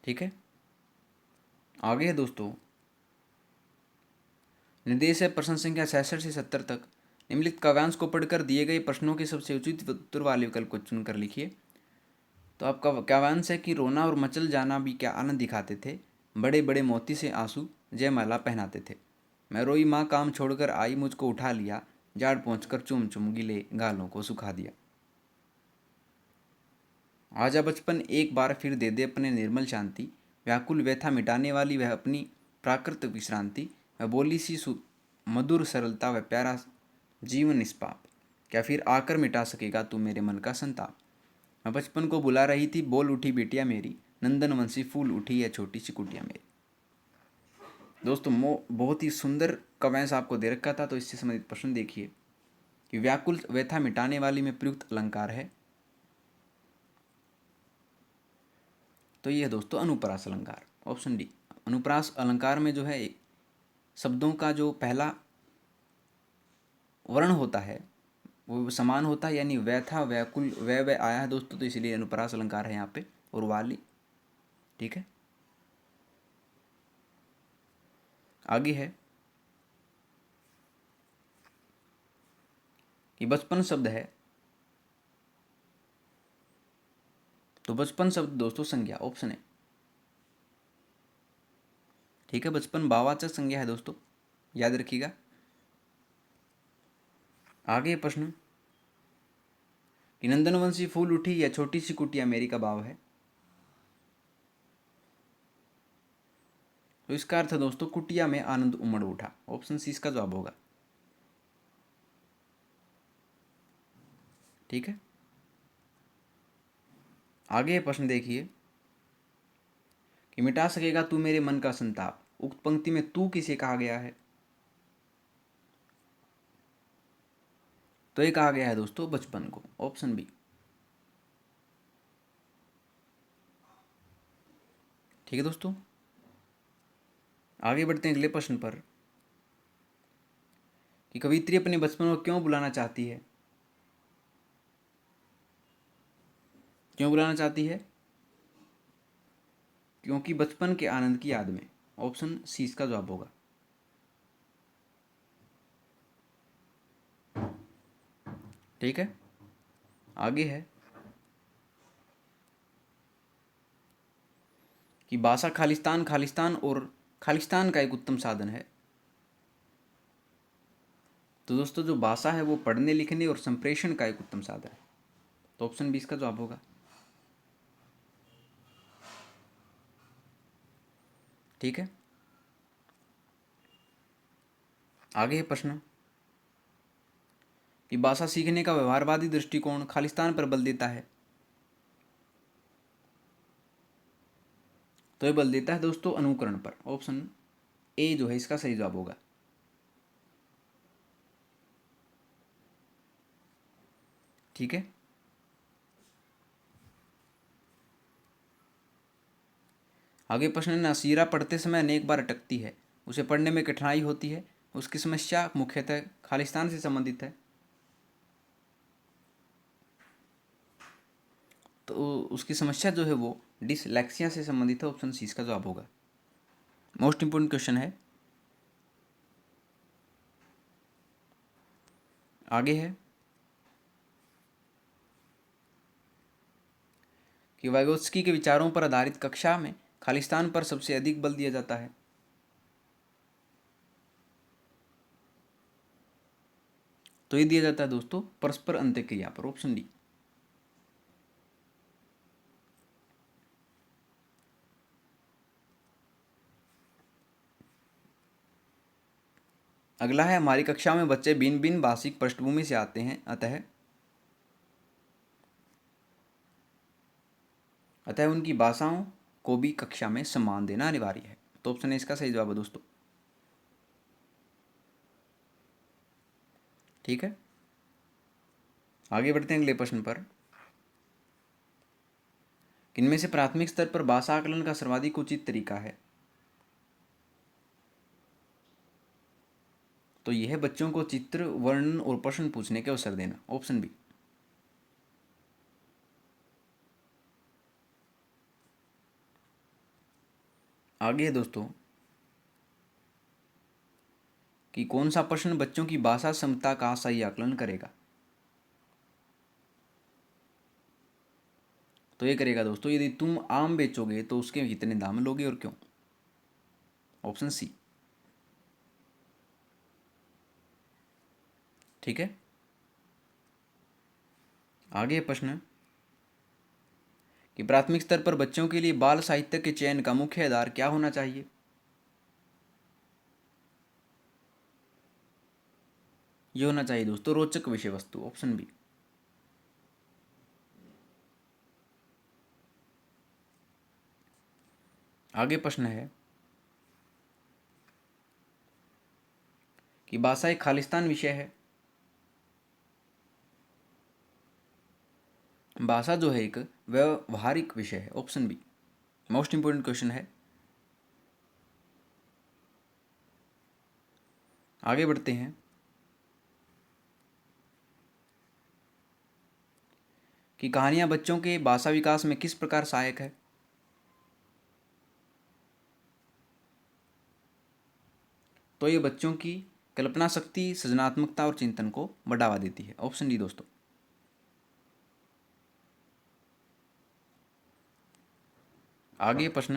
ठीक है, आगे है दोस्तों निर्देश है प्रश्न संख्या 66 से 70 तक निम्नलिखित काव्यांश को पढ़कर दिए गए प्रश्नों के सबसे उचित उत्तर वाले विकल्प को चुनकर लिखिए। तो आपका काव्यांश है कि रोना और मचल जाना भी क्या आनंद दिखाते थे, बड़े बड़े मोती से आंसू जयमाला पहनाते थे, मैं रोई माँ काम छोड़कर आई मुझको उठा लिया, जाड़ पहुँचकर चुम चुम गिले गालों को सुखा दिया। आजा बचपन एक बार फिर दे दे अपने निर्मल शांति, व्याकुल व्यथा मिटाने वाली वह अपनी प्राकृतिक विश्रांति, वह बोली सी मधुर सरलता वह प्यारा जीवन निष्पाप, क्या फिर आकर मिटा सकेगा तू मेरे मन का संताप। मैं बचपन को बुला रही थी बोल उठी बेटिया मेरी, नंदन वंशी फूल उठी है छोटी सी कुटिया मेरी। दोस्तों बहुत ही सुंदर काव्यांश आपको दे रखा था। तो इससे संबंधित प्रश्न देखिए कि व्याकुल व्यथा मिटाने वाली में प्रयुक्त अलंकार है, तो ये है दोस्तों अनुप्रास अलंकार, ऑप्शन डी। अनुप्रास अलंकार में जो है शब्दों का जो पहला वर्ण होता है वो समान होता है, यानी व्यथा व्याकुल वह आया है दोस्तों, तो इसलिए अनुप्रास अलंकार है यहाँ पे, और वाली। ठीक है, आगे है कि बचपन शब्द है, तो बचपन शब्द दोस्तों संज्ञा, ऑप्शन है। ठीक है, बचपन भाववाचक संज्ञा है दोस्तों, याद रखिएगा। आगे प्रश्न कि नंदनवंशी फूल उठी या छोटी सी कुटिया मेरी का भाव है, तो इसका अर्थ है दोस्तों कुटिया में आनंद उमड़ उठा, ऑप्शन सी इसका जवाब होगा। ठीक है। आगे प्रश्न देखिए कि मिटा सकेगा तू मेरे मन का संताप। उक्त पंक्ति में तू किसे कहा गया है? तो ये कहा गया है दोस्तों बचपन को, ऑप्शन बी। ठीक है दोस्तों, आगे बढ़ते हैं अगले प्रश्न पर कि कवित्री अपने बचपन को क्यों बुलाना चाहती है? क्यों बुलाना चाहती है? क्योंकि बचपन के आनंद की याद में। ऑप्शन सी इसका जवाब होगा। ठीक है, आगे है कि भाषा खालिस्तान खालिस्तान और खालिस्तान का एक उत्तम साधन है। तो दोस्तों जो भाषा है वो पढ़ने लिखने और संप्रेषण का एक उत्तम साधन है। तो ऑप्शन बी इसका जवाब होगा। ठीक है, आगे है प्रश्न कि भाषा सीखने का व्यवहारवादी दृष्टिकोण खालिस्तान पर बल देता है। तो ये बल देता है दोस्तों अनुकरण पर। ऑप्शन ए जो है इसका सही जवाब होगा। ठीक है, आगे प्रश्न है नासीरा पढ़ते समय अनेक बार अटकती है, उसे पढ़ने में कठिनाई होती है, उसकी समस्या मुख्यतः खालिस्तान से संबंधित है। तो उसकी समस्या जो है वो डिसलेक्सिया से संबंधित है। ऑप्शन सी इसका जवाब होगा। मोस्ट इंपोर्टेंट क्वेश्चन है। आगे है कि वाइगोत्स्की के विचारों पर आधारित कक्षा में खालिस्तान पर सबसे अधिक बल दिया जाता है। तो ये दिया जाता है दोस्तों परस्पर अंत्यक्रिया पर। Option D. अगला है हमारी कक्षा में बच्चे भिन्न भिन्न भाषिक पृष्ठभूमि से आते हैं, अतः उनकी भाषाओं को भी कक्षा में सम्मान देना अनिवार्य है। तो ऑप्शन ए इसका सही जवाब है दोस्तों। ठीक है, आगे बढ़ते हैं अगले प्रश्न पर। इनमें से प्राथमिक स्तर पर भाषा आकलन का सर्वाधिक उचित तरीका है। तो यह है बच्चों को चित्र वर्णन और प्रश्न पूछने के अवसर देना। Option B. आगे है दोस्तों कि कौन सा प्रश्न बच्चों की भाषा क्षमता का सही आकलन करेगा। तो ये करेगा दोस्तों यदि तुम आम बेचोगे तो उसके कितने दाम लोगे और क्यों। Option C. ठीक है, आगे प्रश्न कि प्राथमिक स्तर पर बच्चों के लिए बाल साहित्य के चयन का मुख्य आधार क्या होना चाहिए। ये होना चाहिए दोस्तों रोचक विषय वस्तु। Option B. आगे प्रश्न है कि भाषा एक खालिस्तान विषय है। भाषा जो है एक व्यवहारिक विषय है। Option be most important question है। आगे बढ़ते हैं कि कहानियां बच्चों के भाषा विकास में किस प्रकार सहायक है। तो ये बच्चों की कल्पना शक्ति सृजनात्मकता और चिंतन को बढ़ावा देती है। ऑप्शन डी दोस्तों। आगे प्रश्न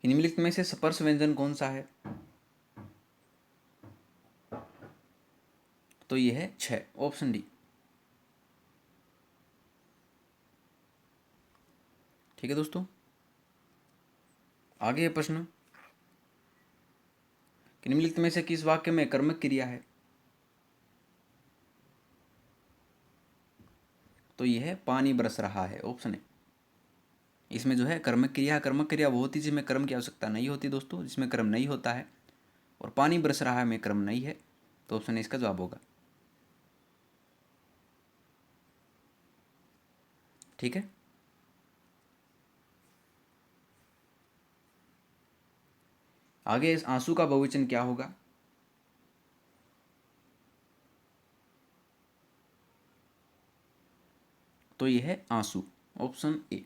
निम्नलिखित में से स्पर्श व्यंजन कौन सा है। तो ये है 6। Option D. ठीक है दोस्तों, आगे है प्रश्न कि निम्नलिखित में से किस वाक्य में कर्मक क्रिया है। तो ये है पानी बरस रहा है, ऑप्शन है। इसमें जो है कर्मक क्रिया वो होती है जिसमें कर्म की आवश्यकता नहीं होती दोस्तों, जिसमें कर्म नहीं होता है, और पानी बरस रहा है में कर्म नहीं है, तो ऑप्शन है इसका जवाब होगा। ठीक है, आगे इस आंसू का बहुवचन क्या होगा? तो ये है आंसू, ऑप्शन ए।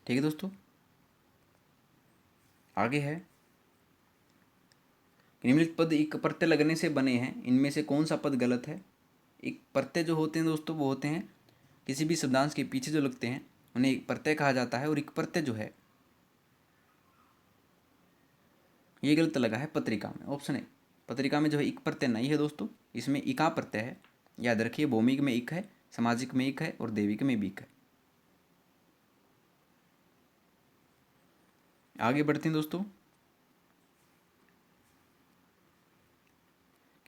ठीक है दोस्तों, आगे है निम्नलिखित पद एक प्रत्यय लगने से बने हैं, इनमें से कौन सा पद गलत है? एक प्रत्यय जो होते हैं दोस्तों वो होते हैं किसी भी शब्दांश के पीछे जो लगते हैं उन्हें एक प्रत्यय कहा जाता है, और एक प्रत्यय जो है ये गलत लगा है पत्रिका में, ऑप्शन है। पत्रिका में जो है एक प्रत्यय नहीं है दोस्तों, इसमें इका प्रत्यय है, याद रखिए। भौमिक में इक है, सामाजिक में इक है, और दैविक में भी इक है। आगे बढ़ते हैं दोस्तों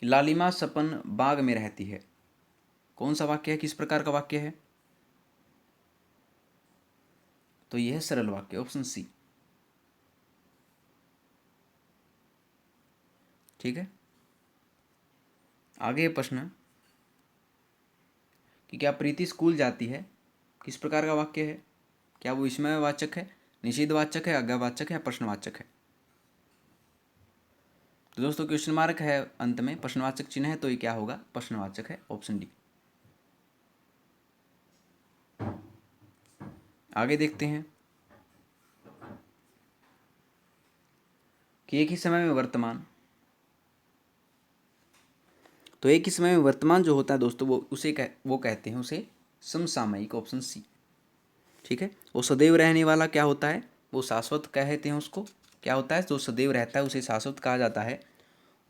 कि लालिमा सपन बाग में रहती है, कौन सा वाक्य है, किस प्रकार का वाक्य है? तो यह है सरल वाक्य, ऑप्शन सी। ठीक है, आगे प्रश्न कि क्या प्रीति स्कूल जाती है, किस प्रकार का वाक्य है? क्या वो विस्मयवाचक है, निषेधवाचक है, आज्ञावाचक है, प्रश्नवाचक है? तो दोस्तों क्वेश्चन मार्क है अंत में, प्रश्नवाचक चिन्ह है, तो ये क्या होगा? प्रश्नवाचक है, ऑप्शन डी। आगे देखते हैं कि एक ही समय में वर्तमान, तो एक ही समय में वर्तमान जो होता है दोस्तों वो कहते हैं उसे समसामयिक, ऑप्शन सी। ठीक है, वो सदैव रहने वाला क्या होता है? वो शाश्वत कहते हैं उसको। क्या होता है जो सदैव रहता है उसे शाश्वत कहा जाता है,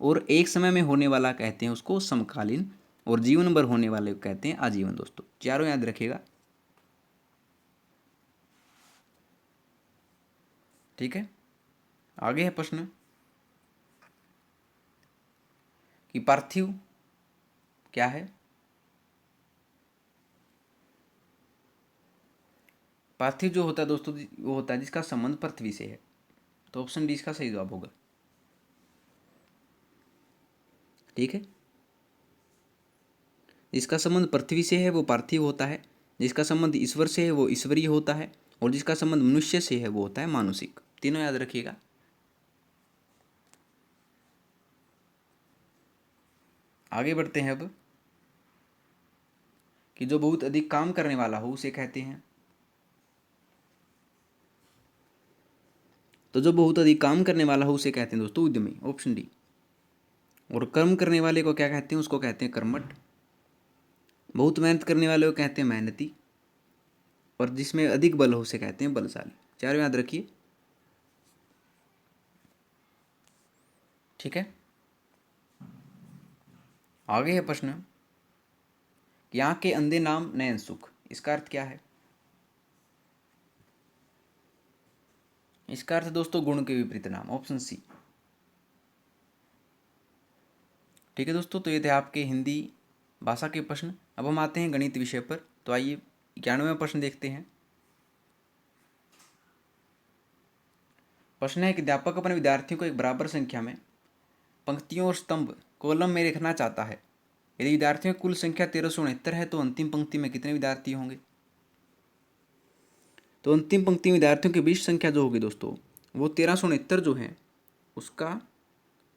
और एक समय में होने वाला कहते हैं उसको समकालीन, और जीवन भर होने वाले को कहते हैं आजीवन दोस्तों। चारों याद रखिएगा। ठीक है, आगे है प्रश्न कि पार्थिव क्या है? पार्थिव जो होता है दोस्तों वो होता है जिसका संबंध पृथ्वी से है, तो ऑप्शन डी इसका सही जवाब होगा। ठीक है, जिसका संबंध पृथ्वी से है वो पार्थिव होता है, जिसका संबंध ईश्वर से है वो ईश्वरीय होता है, और जिसका संबंध मनुष्य से है वो होता है मानुषिक। तीनों याद रखिएगा। आगे बढ़ते हैं अब कि जो बहुत अधिक काम करने वाला हो उसे कहते हैं, तो जो बहुत अधिक काम करने वाला हो उसे कहते हैं दोस्तों उद्यमी, ऑप्शन डी। और कर्म करने वाले को क्या कहते हैं? उसको कहते हैं कर्मठ। बहुत मेहनत करने वाले को कहते हैं मेहनती, और जिसमें अधिक बल हो उसे कहते हैं बलशाली। चारों याद रखिए। ठीक है, आगे है प्रश्न कि आँख के अंधे नाम नयन सुख, इसका अर्थ क्या है? इसका अर्थ दोस्तों गुण के विपरीत नाम, ऑप्शन सी। ठीक है दोस्तों, तो ये थे आपके हिंदी भाषा के प्रश्न। अब हम आते हैं गणित विषय पर। तो आइए 91वां प्रश्न देखते हैं। प्रश्न है कि अध्यापक अपने विद्यार्थियों को एक बराबर संख्या में पंक्तियों और स्तंभ कॉलम में लिखना चाहता है। यदि विद्यार्थियों की कुल संख्या 1369 है तो अंतिम पंक्ति में कितने विद्यार्थी होंगे? तो अंतिम पंक्ति में विद्यार्थियों की बीच संख्या जो होगी दोस्तों वो 1369 जो है, उसका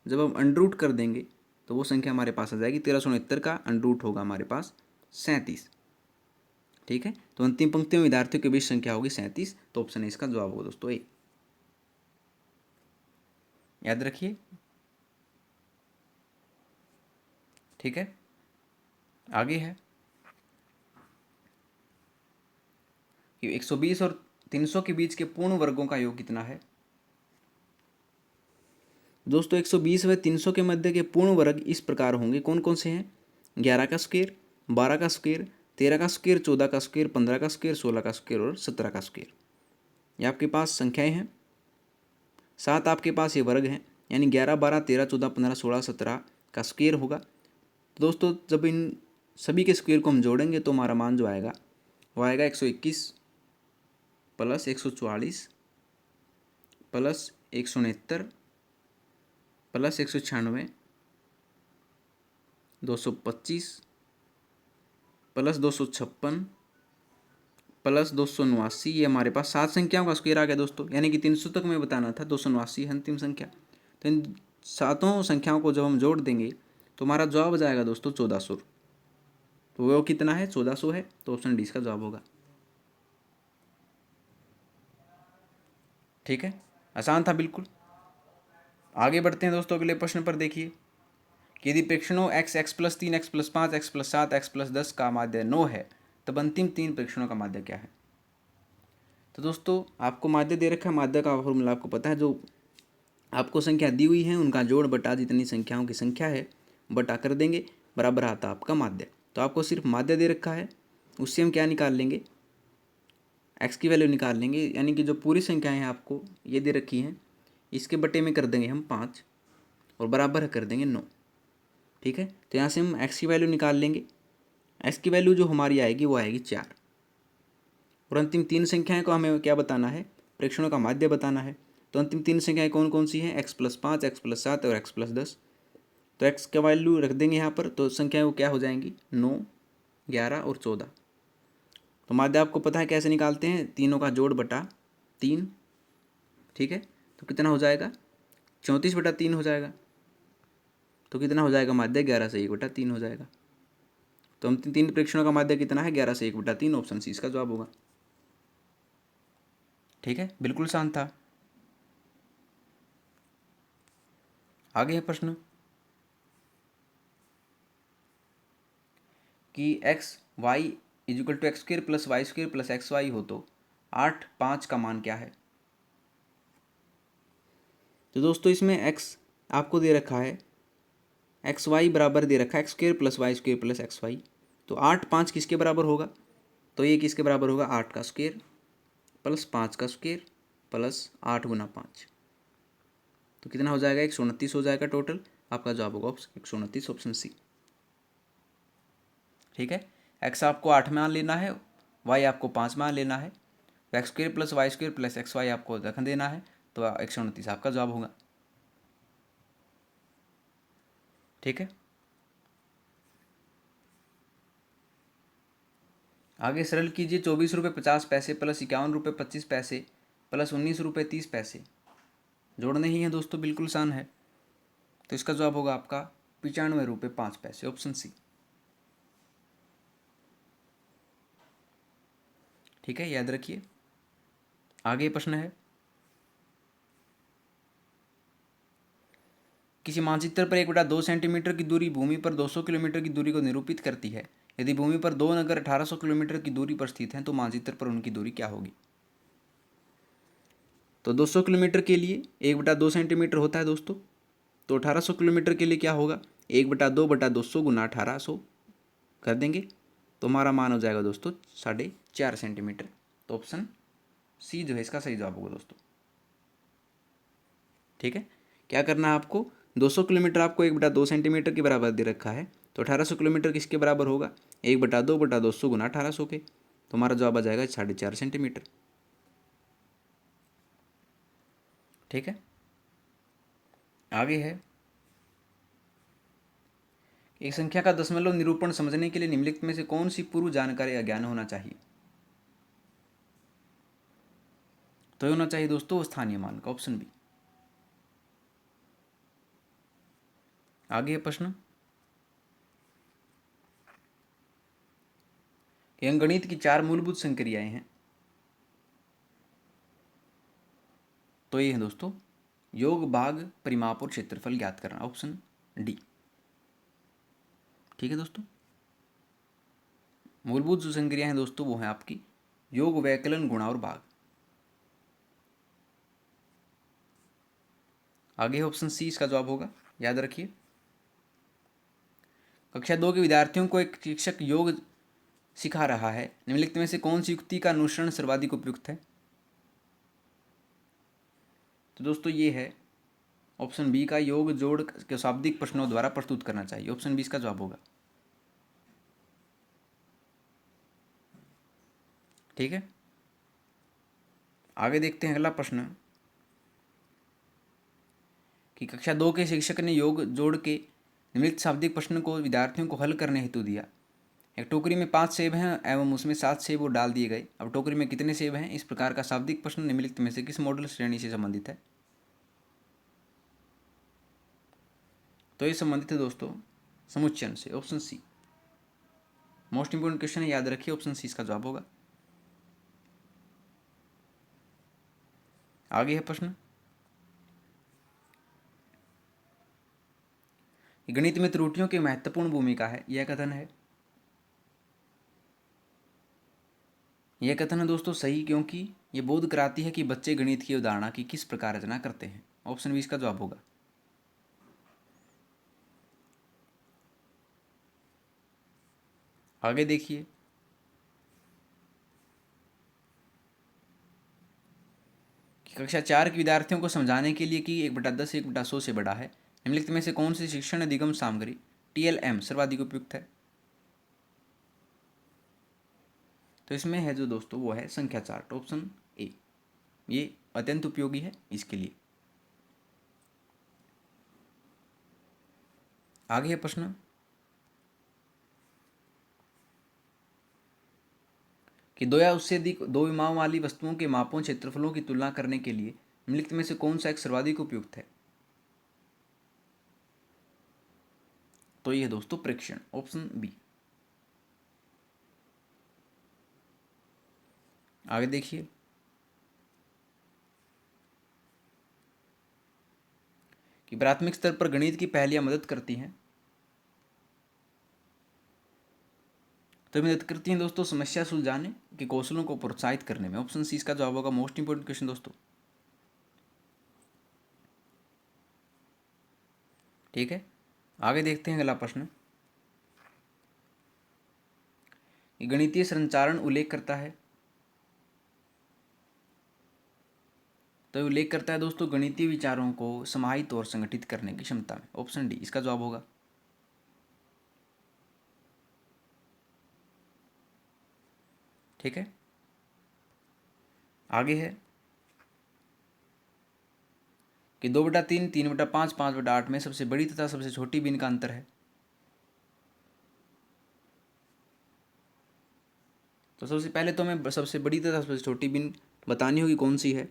जब हम अंडरूट कर देंगे तो वो संख्या हमारे पास आ जाएगी। 1369 का अंडरूट होगा हमारे पास 37। ठीक है, तो अंतिम पंक्ति में विद्यार्थियों के बीच संख्या होगी 37, तो ऑप्शन है इसका जवाब होगा दोस्तों ए। याद रखिए। ठीक है, आगे है कि 120 और 300 के बीच के पूर्ण वर्गों का योग कितना है? दोस्तों 120 व 300 के मध्य के पूर्ण वर्ग इस प्रकार होंगे, कौन कौन से हैं? 11 का स्क्वायर, 12 का स्क्वायर, 13 का स्क्वायर, 14 का स्क्वायर, 15 का स्क्वायर, 16 का स्क्वायर और 17 का स्क्वायर। ये आपके पास संख्याएं हैं। 7 आपके पास ये वर्ग हैं, यानी 11, 12, 13, 14, 15, 16, 17 का स्क्वायर होगा। तो दोस्तों जब इन सभी के स्क्वायर को हम जोड़ेंगे तो हमारा मान जो आएगा वो आएगा 121 plus 144 plus 169 plus 196 225 plus 256 plus 279। ये हमारे पास 7 संख्याओं का स्क्वायर आ गया दोस्तों, यानी कि 300 तक में बताना था, 279 अंतिम संख्या। तो इन सातों संख्याओं को जब हम जोड़ देंगे तो हमारा जवाब आ जाएगा दोस्तों 1400। तो वो कितना है, 1400 है, तो ऑप्शन डी इसका जवाब होगा। ठीक है, आसान था बिल्कुल। आगे बढ़ते हैं दोस्तों अगले प्रश्न पर। देखिए कि यदि प्रेक्षणों x+3 x+5 x+7 x+10 का माध्य 9 है तब अंतिम 3 प्रेक्षणों का माध्य क्या है। तो दोस्तों आपको माध्य दे रखा है, माध्य का फॉर्मूला आपको पता है, जो आपको संख्या दी हुई है उनका जोड़ बटा जितनी संख्याओं की संख्या है बटा कर देंगे, बराबर आता आपका माध्य। तो आपको सिर्फ माध्य दे रखा है, उससे हम क्या निकाल लेंगे, x की वैल्यू निकाल लेंगे, यानी कि जो पूरी संख्याएं हैं आपको ये दे रखी हैं इसके बटे में कर देंगे हम 5 और बराबर कर देंगे 9। ठीक है, तो यहाँ से हम x की वैल्यू निकाल लेंगे। x की वैल्यू जो हमारी आएगी वो आएगी 4 और अंतिम 3 संख्याएं को हमें क्या बताना है, प्रेक्षणों का माध्य बताना है। तो अंतिम 3 संख्याएं कौन कौन सी हैं, x+5 x+7 और x+10। तो x का वैल्यू रख देंगे यहाँ पर, तो संख्याएं वो क्या हो जाएंगी 9 11 और 14। तो माध्य आपको पता है कैसे निकालते हैं, तीनों का जोड़ बटा 3। ठीक है, तो कितना हो जाएगा 34/3 हो जाएगा। तो कितना हो जाएगा माध्य 11 से 1/3 हो जाएगा। तो हम 3 प्रेक्षणों का माध्य कितना है 11 से 1/3, ऑप्शन सी इसका जवाब होगा। ठीक है, बिल्कुल आसान था। आगे है प्रश्न कि x(y) = x² + y² + xy हो तो 8 5 का मान क्या है। तो दोस्तों इसमें x आपको दे रखा है, xy बराबर दे रखा है x² + y² + xy। तो 8 5 किसके बराबर होगा, तो ये किसके बराबर होगा 8 का स्क्वायर प्लस 5 का स्क्वायर प्लस 8 × 5। तो कितना हो जाएगा 129 हो जाएगा टोटल। आपका जवाब होगा 129, ऑप्शन सी। ठीक है, x आपको 8 मान लेना है, y आपको 5 मान लेना है, x² + y² + xy आपको रख देना है, तो 129 आपका जवाब होगा। ठीक है, आगे सरल कीजिए 24 रुपये 50 पैसे प्लस 51 रुपये 25 पैसे प्लस 19 रुपये 30 पैसे जोड़ने ही हैं दोस्तों, बिल्कुल आसान है। तो इसका जवाब होगा आपका 95 रुपये 5 पैसे, ऑप्शन सी। ठीक है, याद रखिए। आगे प्रश्न है, किसी मानचित्र पर 1/2 सेंटीमीटर की दूरी भूमि पर 200 किलोमीटर की दूरी को निरूपित करती है। यदि भूमि पर 2 नगर 1800 किलोमीटर की दूरी पर स्थित हैं तो मानचित्र पर उनकी दूरी क्या होगी। तो 200 किलोमीटर के लिए 1/2 सेंटीमीटर होता है दोस्तों, तो 1800 किलोमीटर के लिए क्या होगा 1/2/200 × 1800 कर देंगे, तो हमारा मान हो जाएगा दोस्तों 4.5 सेंटीमीटर। तो ऑप्शन सी जो है इसका सही जवाब होगा दोस्तों। ठीक है, क्या करना है आपको, 200 किलोमीटर आपको 1/2 सेंटीमीटर के बराबर दे रखा है, तो 1800 किलोमीटर किसके बराबर होगा 1/2/200 × 1800 के, तो हमारा जवाब आ जाएगा 4.5 सेंटीमीटर। ठीक है, आगे है, एक संख्या का दशमलव निरूपण समझने के लिए निम्नलिखित में से कौन सी पूर्व जानकारी या ज्ञान होना चाहिए। तो होना चाहिए दोस्तों स्थानीय मान का, ऑप्शन बी। आगे है प्रश्न, अंकगणित की 4 मूलभूत संक्रियाएं हैं। तो ये है दोस्तों योग, भाग, परिमाप और क्षेत्रफल ज्ञात करना, ऑप्शन डी। ठीक है दोस्तों, मूलभूत जो संक्रियाएं हैं दोस्तों वो हैं आपकी योग, वैकलन, गुणा और भाग। आगे ऑप्शन सी इसका जवाब होगा, याद रखिए। कक्षा 2 के विद्यार्थियों को एक शिक्षक योग सिखा रहा है, निम्नलिखित में से कौन सी युक्ति का अनुसरण सर्वाधिक उपयुक्त है। तो दोस्तों ये है ऑप्शन बी का योग जोड़ के शाब्दिक प्रश्नों द्वारा प्रस्तुत करना चाहिए। ऑप्शन बी इसका जवाब होगा। ठीक है, आगे देखते हैं अगला प्रश्न कि कक्षा 2 के शिक्षक ने योग जोड़ के निम्नलिखित शाब्दिक प्रश्न को विद्यार्थियों को हल करने हेतु दिया। एक टोकरी में 5 सेब हैं एवं उसमें 7 सेब और डाल दिए गए। अब टोकरी में कितने सेब हैं? इस प्रकार का शाब्दिक प्रश्न निम्नलिखित में से किस मॉडल श्रेणी से संबंधित है? तो ये संबंधित है दोस्तों समुच्चयन से। Option C most important question है, याद रखिए। ऑप्शन सी इसका जवाब होगा। आगे है प्रश्न, गणित में त्रुटियों की महत्वपूर्ण भूमिका है, यह कथन है। यह कथन है दोस्तों सही, क्योंकि यह बोध कराती है कि बच्चे गणित की अवधारणा की किस प्रकार रचना करते हैं। ऑप्शन बी इसका जवाब होगा। आगे देखिए, कक्षा 4 के विद्यार्थियों को समझाने के लिए कि 1/10 1/100 से बड़ा है, निम्नलिखित में से कौन सी शिक्षण अधिगम सामग्री TLM सर्वाधिक उपयुक्त है? तो इसमें है जो दोस्तों वो है संख्या चार्ट। ऑप्शन ए, ये अत्यंत उपयोगी है इसके लिए। आगे है प्रश्न, कि दो या उससे अधिक दो विमाओं वाली वस्तुओं के मापों क्षेत्रफलों की तुलना करने के लिए निम्नलिखित में से कौन सा एक सर्वाधिक उपयुक्त है? तो ये दोस्तों प्रेक्षण। Option B. आगे देखिए, कि प्राथमिक स्तर पर गणित की पहेलियां मदद करती हैं। तो मदद करती हैं दोस्तों समस्या सुलझाने के कौशलों को प्रोत्साहित करने में। ऑप्शन सी इसका जवाब होगा। मोस्ट इंपोर्टेंट क्वेश्चन दोस्तों। ठीक है, आगे देखते हैं अगला प्रश्न, गणितीय संचारण उल्लेख करता है। तो उल्लेख करता है दोस्तों गणितीय विचारों को समाहित और संगठित करने की क्षमता में। ऑप्शन डी इसका जवाब होगा। ठीक है, आगे है कि 2/3 3/5 5/8 में सबसे बड़ी तथा सबसे छोटी बिन का अंतर है। तो सबसे पहले तो हमें सबसे बड़ी तथा सबसे छोटी बिन बतानी होगी कौन सी है।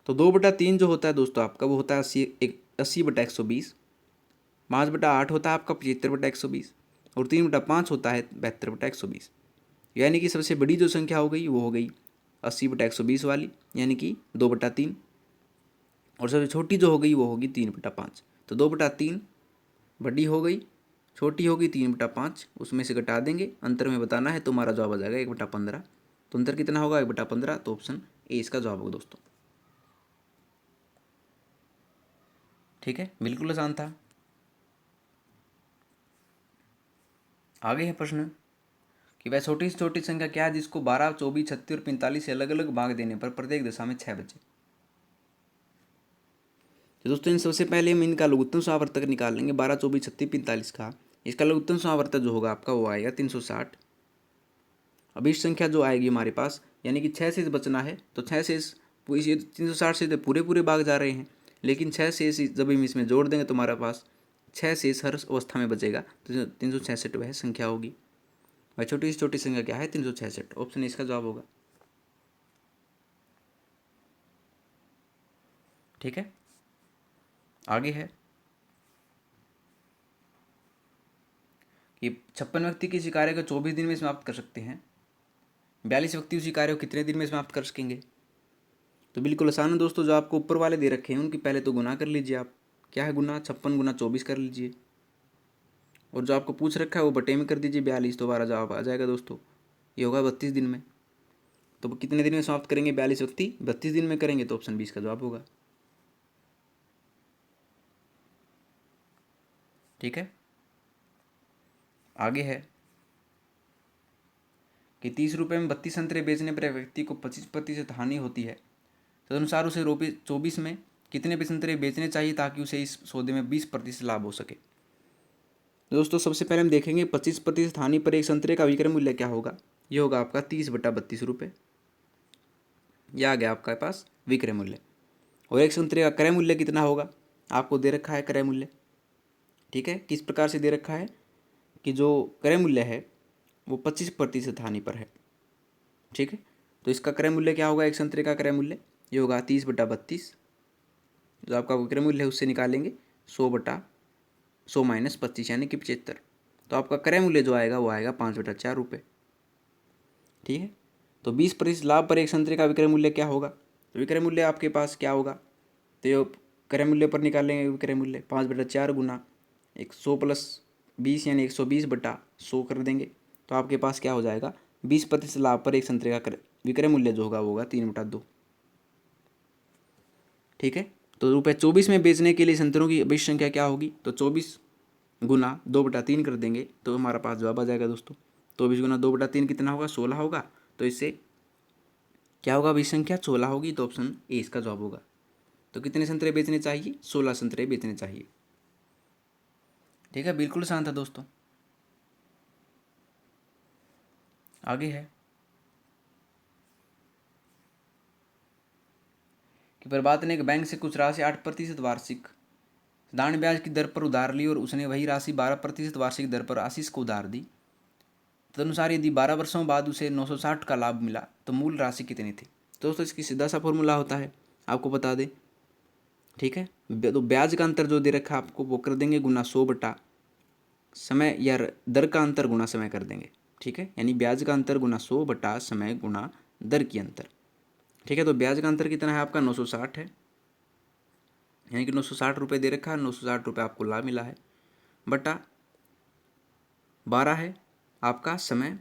तो 2/3 जो होता है दोस्तों आपका वो होता है 80/120। 5/8 होता है आपका 75/120 और 3/5 होता है 72/120। यानी कि सबसे बड़ी जो संख्या हो गई वो हो गई 80/120 वाली, यानी कि 2/3, और सबसे छोटी जो हो गई वो होगी 3/5। तो 2/3 बड़ी हो गई, छोटी होगी 3/5, उसमें से घटा देंगे, अंतर में बताना है तो हमारा जवाब आ जाएगा 1/15। तो अंतर कितना होगा 1/15। तो ऑप्शन ए इसका जवाब होगा दोस्तों। ठीक है, बिल्कुल आसान था। आगे है प्रश्न कि वह छोटी से छोटी संख्या क्या है जिसको 12 24 36 और 45 से अलग अलग भाग देने पर प्रत्येक दशा में 6 बचे। तो दोस्तों इन सबसे पहले हम इनका लघुत्तम समावर्तक निकाल लेंगे। 12 24 36 45 का इसका लघुत्तम समावर्तक जो होगा आपका वो आएगा 360। अब इस संख्या जो आएगी हमारे पास, यानी कि 6 शेष बचना है, तो 6 शेष 360 से तो पूरे पूरे भाग जा रहे हैं, लेकिन 6 शेष जब हम इसमें जोड़ देंगे तो हमारे पास 6 शेष हर अवस्था में बचेगा। तो 366 वह संख्या होगी। वह छोटी से छोटी संख्या क्या है 366। ऑप्शन इसका जवाब होगा। ठीक है, आगे है कि 56 व्यक्ति किसी कार्य को 24 दिन में समाप्त कर सकते हैं, 42 व्यक्ति उसी कार्य को कितने दिन में समाप्त कर सकेंगे? तो बिल्कुल आसान है दोस्तों, जो आपको ऊपर वाले दे रखे हैं उनकी पहले तो गुना कर लीजिए आप। क्या है गुना? 56 गुना 24 कर लीजिए, और जो आपको पूछ रखा है वो बटे में कर दीजिए 42। तो हमारा जवाब आ जाएगा दोस्तों, ये होगा 32 दिन में। तो कितने दिन में समाप्त करेंगे 42 व्यक्ति? 32 दिन में करेंगे। तो ऑप्शन 20 का जवाब होगा। ठीक है, आगे है कि 30 रुपये में 32 संतरे बेचने पर व्यक्ति को 25% हानि होती है, तदनुसार उसे 24 में कितने पे संतरे बेचने चाहिए ताकि उसे इस सौदे में 20% लाभ हो सके। दोस्तों सबसे पहले हम देखेंगे 25% हानि पर एक संतरे का विक्रय मूल्य क्या होगा। ये होगा आपका 30/32 रुपये। यह आ गया आपके पास विक्रय मूल्य। और एक संतरे का क्रय मूल्य कितना होगा, आपको दे रखा है क्रय मूल्य। ठीक है, किस प्रकार से दे रखा है कि जो क्रय मूल्य है वो 25% हानि पर है। ठीक है, तो इसका क्रय मूल्य क्या होगा, एक संतरे का क्रय मूल्य ये होगा 30/32। जो आपका विक्रय मूल्य है उससे निकालेंगे 100/100 माइनस 25 यानी कि 75। तो आपका क्रय मूल्य जो आएगा वो आएगा 5/4 रुपये। ठीक है, तो 20% लाभ पर एक संतरे का विक्रय मूल्य क्या होगा। तो विक्रय मूल्य आपके पास क्या होगा, तो ये क्रय मूल्य पर निकालेंगे विक्रय मूल्य 5/4 गुना 100 + 20 यानी 120/100 कर देंगे। तो आपके पास क्या हो जाएगा, 20% लाभ पर एक संतरे का विक्रय मूल्य जो होगा वो होगा 3/2। ठीक है, तो ₹24 में बेचने के लिए संतरों की अभिष्ट संख्या क्या होगी, तो 24 गुना 2/3 कर देंगे तो हमारा पास जवाब आ जाएगा दोस्तों। 24 गुना 2/3 कितना होगा, 16 होगा। तो इससे क्या होगा, अभिष्ट संख्या 16 होगी। तो ऑप्शन ए इसका जवाब होगा। तो कितने संतरे बेचने चाहिए, 16 संतरे बेचने चाहिए। ठीक है, बिल्कुल आसान था दोस्तों। आगे है कि प्रभात ने एक बैंक से कुछ राशि 8% वार्षिक दान ब्याज की दर पर उधार ली और उसने वही राशि 12% वार्षिक दर पर आशीष को उधार दी। तदनुसार यदि 12 वर्षों बाद उसे 960 का लाभ मिला तो मूल राशि कितनी थी। तो दोस्तों इसकी सीधा सा फॉर्मूला होता है, आपको बता दें। ठीक है, तो ब्याज का अंतर जो दे रखा है आपको वो कर देंगे गुना 100 समय या दर का अंतर गुना समय कर देंगे। ठीक है, यानी ब्याज का अंतर गुना 100 समय गुना दर की अंतर। ठीक है, तो ब्याज का अंतर कितना है आपका 960 है, यानी कि 960 रुपये दे रखा है, 960 रुपये आपको लाभ मिला है, बटा 12 है आपका समय,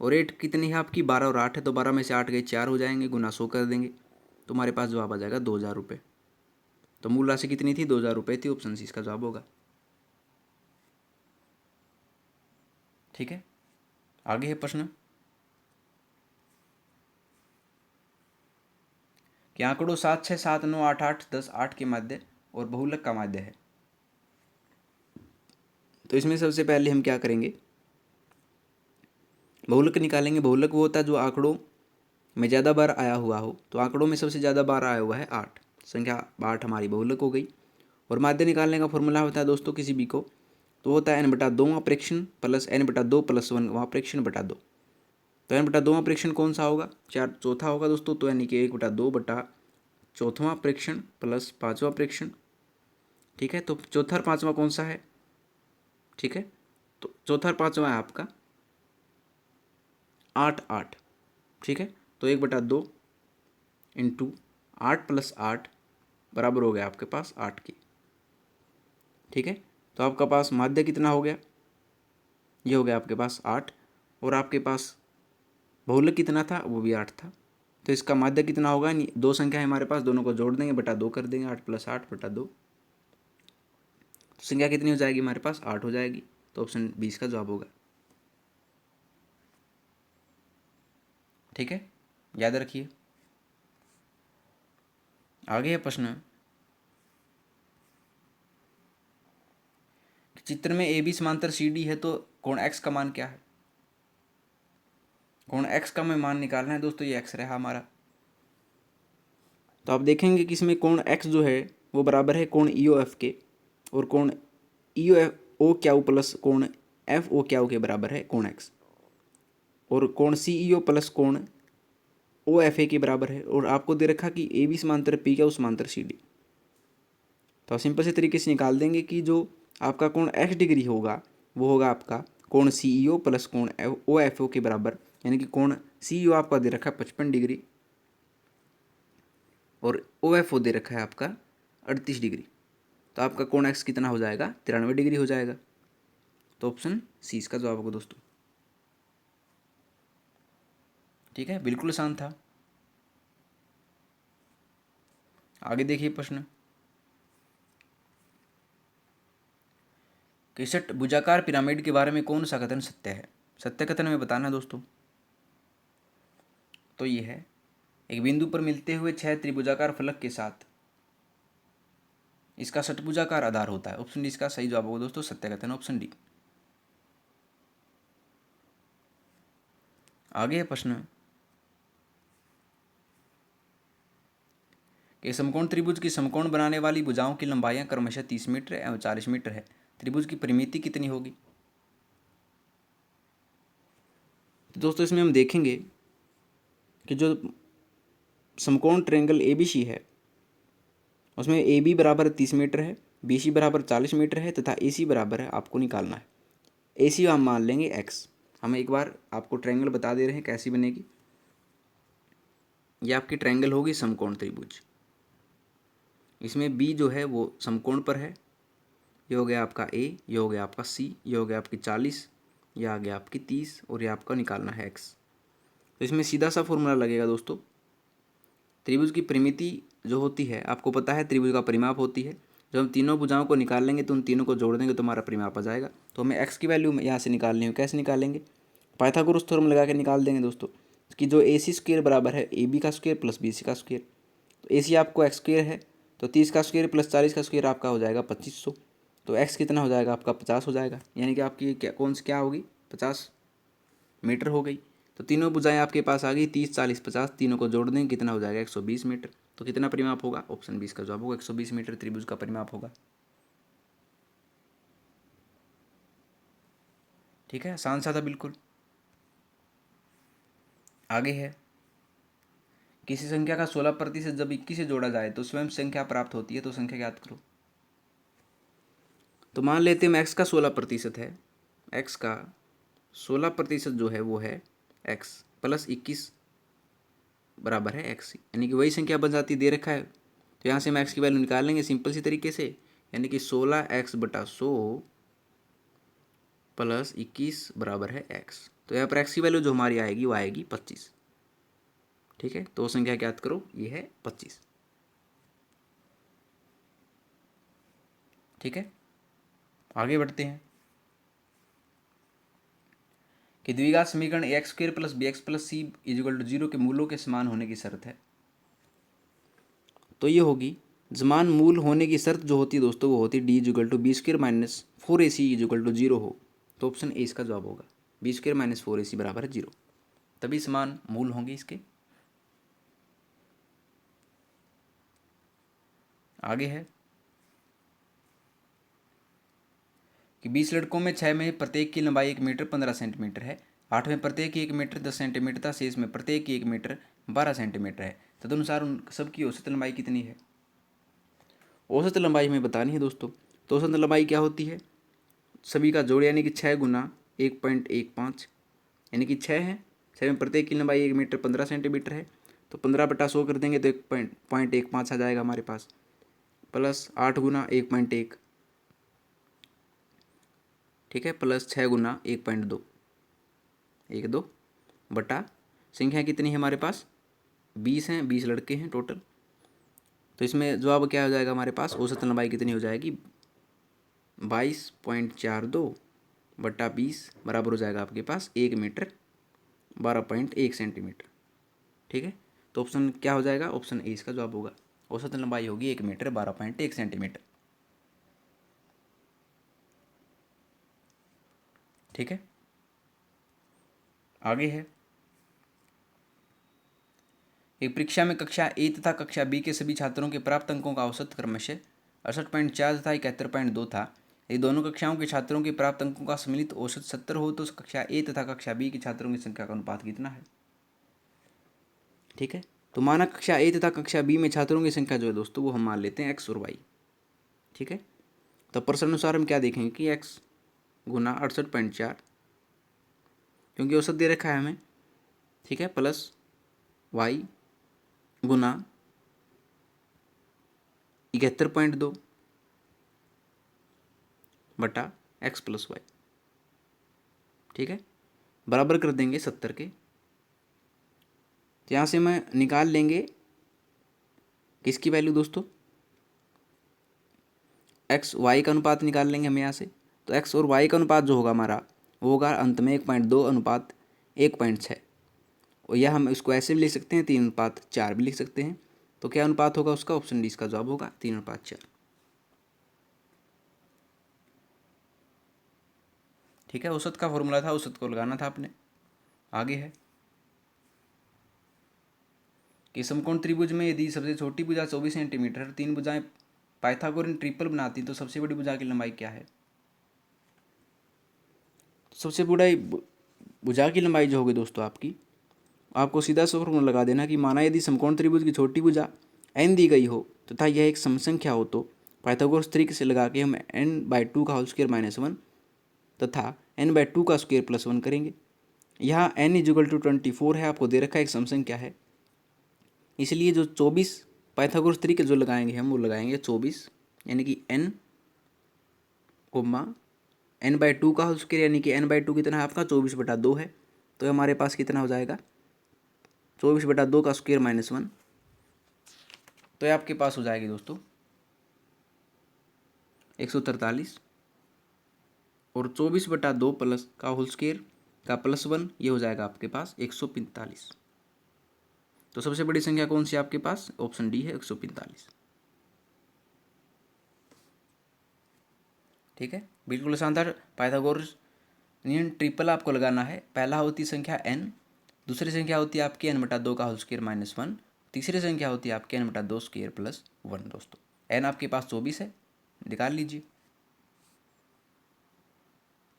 और रेट कितनी है आपकी 12 और 8 है, तो 12 में से 8 गए 4 हो जाएंगे, गुना 100 कर देंगे तो हमारे पास जवाब आ जाएगा 2000 रुपये। तो मूल राशि कितनी थी, 2000 रुपये थी। ऑप्शन सी इसका जवाब होगा। ठीक है, आगे है प्रश्न कि आंकड़ों 7, 6, 7, 9, 8, 8, 10, 8 के माध्य और बहुलक का माध्य है। तो इसमें सबसे पहले हम क्या करेंगे, बहुलक निकालेंगे। बहुलक वो होता है जो आंकड़ों में ज़्यादा बार आया हुआ हो। तो आंकड़ों में सबसे ज़्यादा बार आया हुआ है 8, संख्या 8 हमारी बहुलक हो गई। और माध्य निकालने का फॉर्मूला होता है दोस्तों किसी भी को, तो होता है n/2वां प्रेक्षण प्लस n/2 + 1वां प्रेक्षण बटा 2। तो n/2वां प्रेक्षण कौन सा होगा, चौथा होगा दोस्तों। तो यानी कि 1/2 बटा चौथवां प्रेक्षण प्लस 5वां प्रेक्षण। ठीक है, तो चौथा और 5वां कौन सा है। ठीक है, तो चौथा और 5वां है आपका 8, 8। ठीक है, तो 1/2 इंटू 8 + 8 बराबर हो गया आपके पास 8 की। ठीक है, तो आपका पास माध्य कितना हो गया, ये हो गया आपके पास 8, और आपके पास बहुलक कितना था, वो भी 8 था। तो इसका माध्य कितना होगा, दो संख्या है हमारे पास, दोनों को जोड़ देंगे बटा 2 कर देंगे, 8 + 8 बटा 2। तो संख्या कितनी हो जाएगी हमारे पास, 8 हो जाएगी। तो ऑप्शन 20 का जवाब होगा। ठीक है, याद रखिए। आगे है प्रश्न, चित्र में ए बी समांतर सी डी है तो कोण एक्स का मान क्या है। कोण एक्स का हमें मान निकालना है दोस्तों, ये एक्स रहा हमारा। तो आप देखेंगे कि इसमें कोण एक्स जो है वो बराबर है कोण ई ओ एफ के, और कोण E O F O Q plus कोण एफ ओ क्यू के बराबर है कोण एक्स, और कोण सी ई ओ प्लस कोण ओ एफ ए के बराबर है। और आपको दे रखा कि ए बी समांतर पी क्यू समांतर सी डी। तो आप सिंपल से तरीके से निकाल देंगे कि जो आपका कोण एक्स डिग्री होगा वो होगा आपका कोण सी ई ओ प्लस कोण ओ एफ ओ के बराबर, यानी कि कोण सी ई ओ आपका दे रखा है 55 डिग्री और ओ एफ ओ दे रखा है आपका 38 डिग्री। तो आपका कोण एक्स कितना हो जाएगा, 93 डिग्री हो जाएगा। तो ऑप्शन सी इसका जवाब होगा दोस्तों। ठीक है, बिल्कुल आसान था। आगे देखिए प्रश्न, कि षटभुजाकार पिरामिड के बारे में कौन सा कथन सत्य है। सत्य कथन में बताना दोस्तों। तो ये है, एक बिंदु पर मिलते हुए 6 त्रिभुजाकार फलक के साथ इसका षटभुजाकार आधार होता है। ऑप्शन डी इसका सही जवाब होगा दोस्तों, सत्य कथन ऑप्शन डी। आगे है प्रश्न कि समकोण त्रिभुज की समकोण बनाने वाली भुजाओं की लंबाइयां क्रमशः 30 मीटर एवं 40 मीटर है। त्रिभुज की परिमिति कितनी होगी? तो दोस्तों इसमें हम देखेंगे कि जो समकोण ट्रायंगल ABC है उसमें AB बराबर 30 मीटर है, BC बराबर 40 मीटर है तथा AC बराबर है, आपको निकालना है। AC हम मान लेंगे x। हम एक बार आपको ट्रायंगल बता दे रहे हैं कैसी बनेगी। ये आपकी ट्रायंगल होगी समकोण त्रिभुज। इसमें B जो है वो समकोण पर है। ये हो गया आपका A, ये हो गया आपका C, ये हो गया आपकी 40, ये आ गया आपकी 30 और ये आपका निकालना है x। तो इसमें सीधा सा फॉर्मूला लगेगा दोस्तों। त्रिभुज की परिमिति जो होती है आपको पता है त्रिभुज का परिमाप होती है। जब हम तीनों भुजाओं को निकाल लेंगे तो उन तीनों को जोड़ देंगे तो हमारा परिमाप आ जाएगा। तो हमें x की वैल्यू यहाँ से निकालनी है। कैसे निकालेंगे? पाइथागोरस थ्योरम लगा के निकाल देंगे दोस्तों कि जो AC स्क्वायर बराबर है AB का स्क्वायर प्लस BC का स्क्वायर। तो AC आपको x स्क्वायर है तो 30 का स्क्वायर प्लस 40 का स्क्वायर आपका हो जाएगा 2500। तो x कितना हो जाएगा आपका 50 हो जाएगा, यानी कि आपकी क्या होगी 50 मीटर हो गई। तो तीनों भुजाएं आपके पास आ गई 30 40 50, तीनों को जोड़ देंगे कितना हो जाएगा 120 मीटर। तो कितना परिमाप होगा? ऑप्शन 20 का जवाब होगा 120 मीटर त्रिभुज का परिमाप होगा। ठीक है, आसान सा था बिल्कुल। आगे है किसी संख्या का 16% जब 21 से जोड़ा जाए तो स्वयं संख्या प्राप्त होती है। तो संख्या ज्ञात करो। तो मान लेते हैं x का 16% है। x का 16% जो है वो है x प्लस 21 बराबर है x, यानी कि वही संख्या बन जाती दे रखा है। तो यहाँ से हम x की वैल्यू निकाल लेंगे सिंपल सी तरीके से, यानी कि 16x/100 प्लस 21 बराबर है x। तो यहाँ पर x की वैल्यू जो हमारी आएगी वो आएगी 25। ठीक है, तो संख्या ज्ञात करो, ये है 25। ठीक है, आगे बढ़ते हैं कि द्विघात समीकरण a² plus bx plus c = 0 के मूलों के समान होने की शर्त है। तो ये होगी समान मूल होने की शर्त जो होती है दोस्तों वो होती है d = b² माइनस 4ac = 0 हो। तो ऑप्शन ए इसका जवाब होगा, b² माइनस 4ac बराबर है 0, तभी समान मूल होंगे इसके। आगे है कि 20 लड़कों में 6 में प्रत्येक की लंबाई 1 मीटर 15 सेंटीमीटर है, 8 में प्रत्येक की 1 मीटर 10 सेंटीमीटर तथा शेष में प्रत्येक की 1 मीटर 12 सेंटीमीटर है। तदनुसार उन सबकी औसत लंबाई कितनी है? औसत लंबाई हमें बतानी है दोस्तों। तो औसत लंबाई क्या होती है? सभी का जोड़, यानी कि 6 गुना 1.15, यानी कि 6 है, 6 में प्रत्येक की लंबाई 1 मीटर 15 सेंटीमीटर है। तो 15/100 कर देंगे तो 1.15 आ जाएगा हमारे पास, प्लस 8 गुना 1.1, ठीक है, प्लस 6 गुना 1.2, 1.2 बटा संख्या कितनी है हमारे पास 20 हैं, 20 लड़के हैं टोटल। तो इसमें जवाब क्या हो जाएगा हमारे पास, औसत लंबाई कितनी हो जाएगी 22.42 बटा 20 बराबर हो जाएगा आपके पास 1 मीटर 12.1 सेंटीमीटर। ठीक है, तो ऑप्शन क्या हो जाएगा, ऑप्शन ए इसका जवाब होगा। औसत लंबाई होगी 1 मीटर 12.1 सेंटीमीटर। ठीक है, आगे है एक परीक्षा में कक्षा ए तथा कक्षा बी के सभी छात्रों के प्राप्त अंकों का औसत क्रमशः 68.4 तथा 71.2 था। यदि दोनों कक्षाओं के छात्रों के प्राप्त अंकों का सम्मिलित औसत 70 हो तो कक्षा ए तथा कक्षा बी के छात्रों की संख्या का अनुपात कितना है? ठीक है, तो माना कक्षा ए तथा कक्षा बी में छात्रों की संख्या जो है दोस्तों वो हम मान लेते हैं एक्स और वाई। ठीक है, तो प्रश्न अनुसार हम क्या देखेंगे कि एक्स गुना 68.4, क्योंकि औसत दे रखा है हमें, ठीक है, प्लस वाई गुना 71.2 बटा एक्स प्लस वाई। ठीक है, बराबर कर देंगे 70 के। तो यहाँ से मैं निकाल लेंगे किसकी वैल्यू दोस्तों, एक्स वाई का अनुपात निकाल लेंगे हम यहाँ से। तो एक्स और वाई का अनुपात जो होगा हमारा वो होगा अंत में 1.2 अनुपात 1.6, और यह हम इसको ऐसे भी लिख सकते हैं 3:4 भी लिख सकते हैं। तो क्या अनुपात होगा उसका, ऑप्शन डी इसका जवाब होगा 3:4। ठीक है, औसत का फॉर्मूला था, औसत को लगाना था आपने। आगे है कि समकोण त्रिभुज में यदि सबसे छोटी भुजा 24 सेंटीमीटर, 3 भुजाएं पाइथागोरन ट्रिपल बनाती तो सबसे बड़ी भुजा की लंबाई क्या है? सबसे बड़ी भुजा की लंबाई जो होगी दोस्तों आपकी, आपको सीधा सा फॉर्मूला लगा देना कि माना यदि समकोण त्रिभुज की छोटी भुजा n दी गई हो तथा यह एक समसंख्या हो तो पाइथागोरस तरीके से लगा के हम n/2 का होल स्क्वायर -1 तथा n/2 का स्क्वायर +1 करेंगे। यहाँ n = 24 है, आपको दे रखा है, एक समसंख्या है, इसलिए जो 24 पाइथागोरस तरीके जो लगाएंगे हम वो लगाएंगे 24, यानी कि n, n/2 का होल स्क्वायर, यानी कि n/2 कितना है आपका 24/2 है, तो हमारे पास कितना हो जाएगा 24/2 का स्क्वायर -1, तो ये आपके पास हो जाएगी दोस्तों 143, और 24/2 प्लस का होल स्क्वायर का +1 ये हो जाएगा आपके पास 145। तो सबसे बड़ी संख्या कौन सी है आपके पास? ऑप्शन डी है 145। ठीक है, बिल्कुल शानदार। पाइथागोरस नियम ट्रिपल आपको लगाना है। पहला होती संख्या n, दूसरी संख्या होती है आपकी n/2 का होल स्क्वायर -1, तीसरी संख्या होती है आपकी n/2 स्क्वायर +1। दोस्तों n आपके पास 24 है, निकाल लीजिए।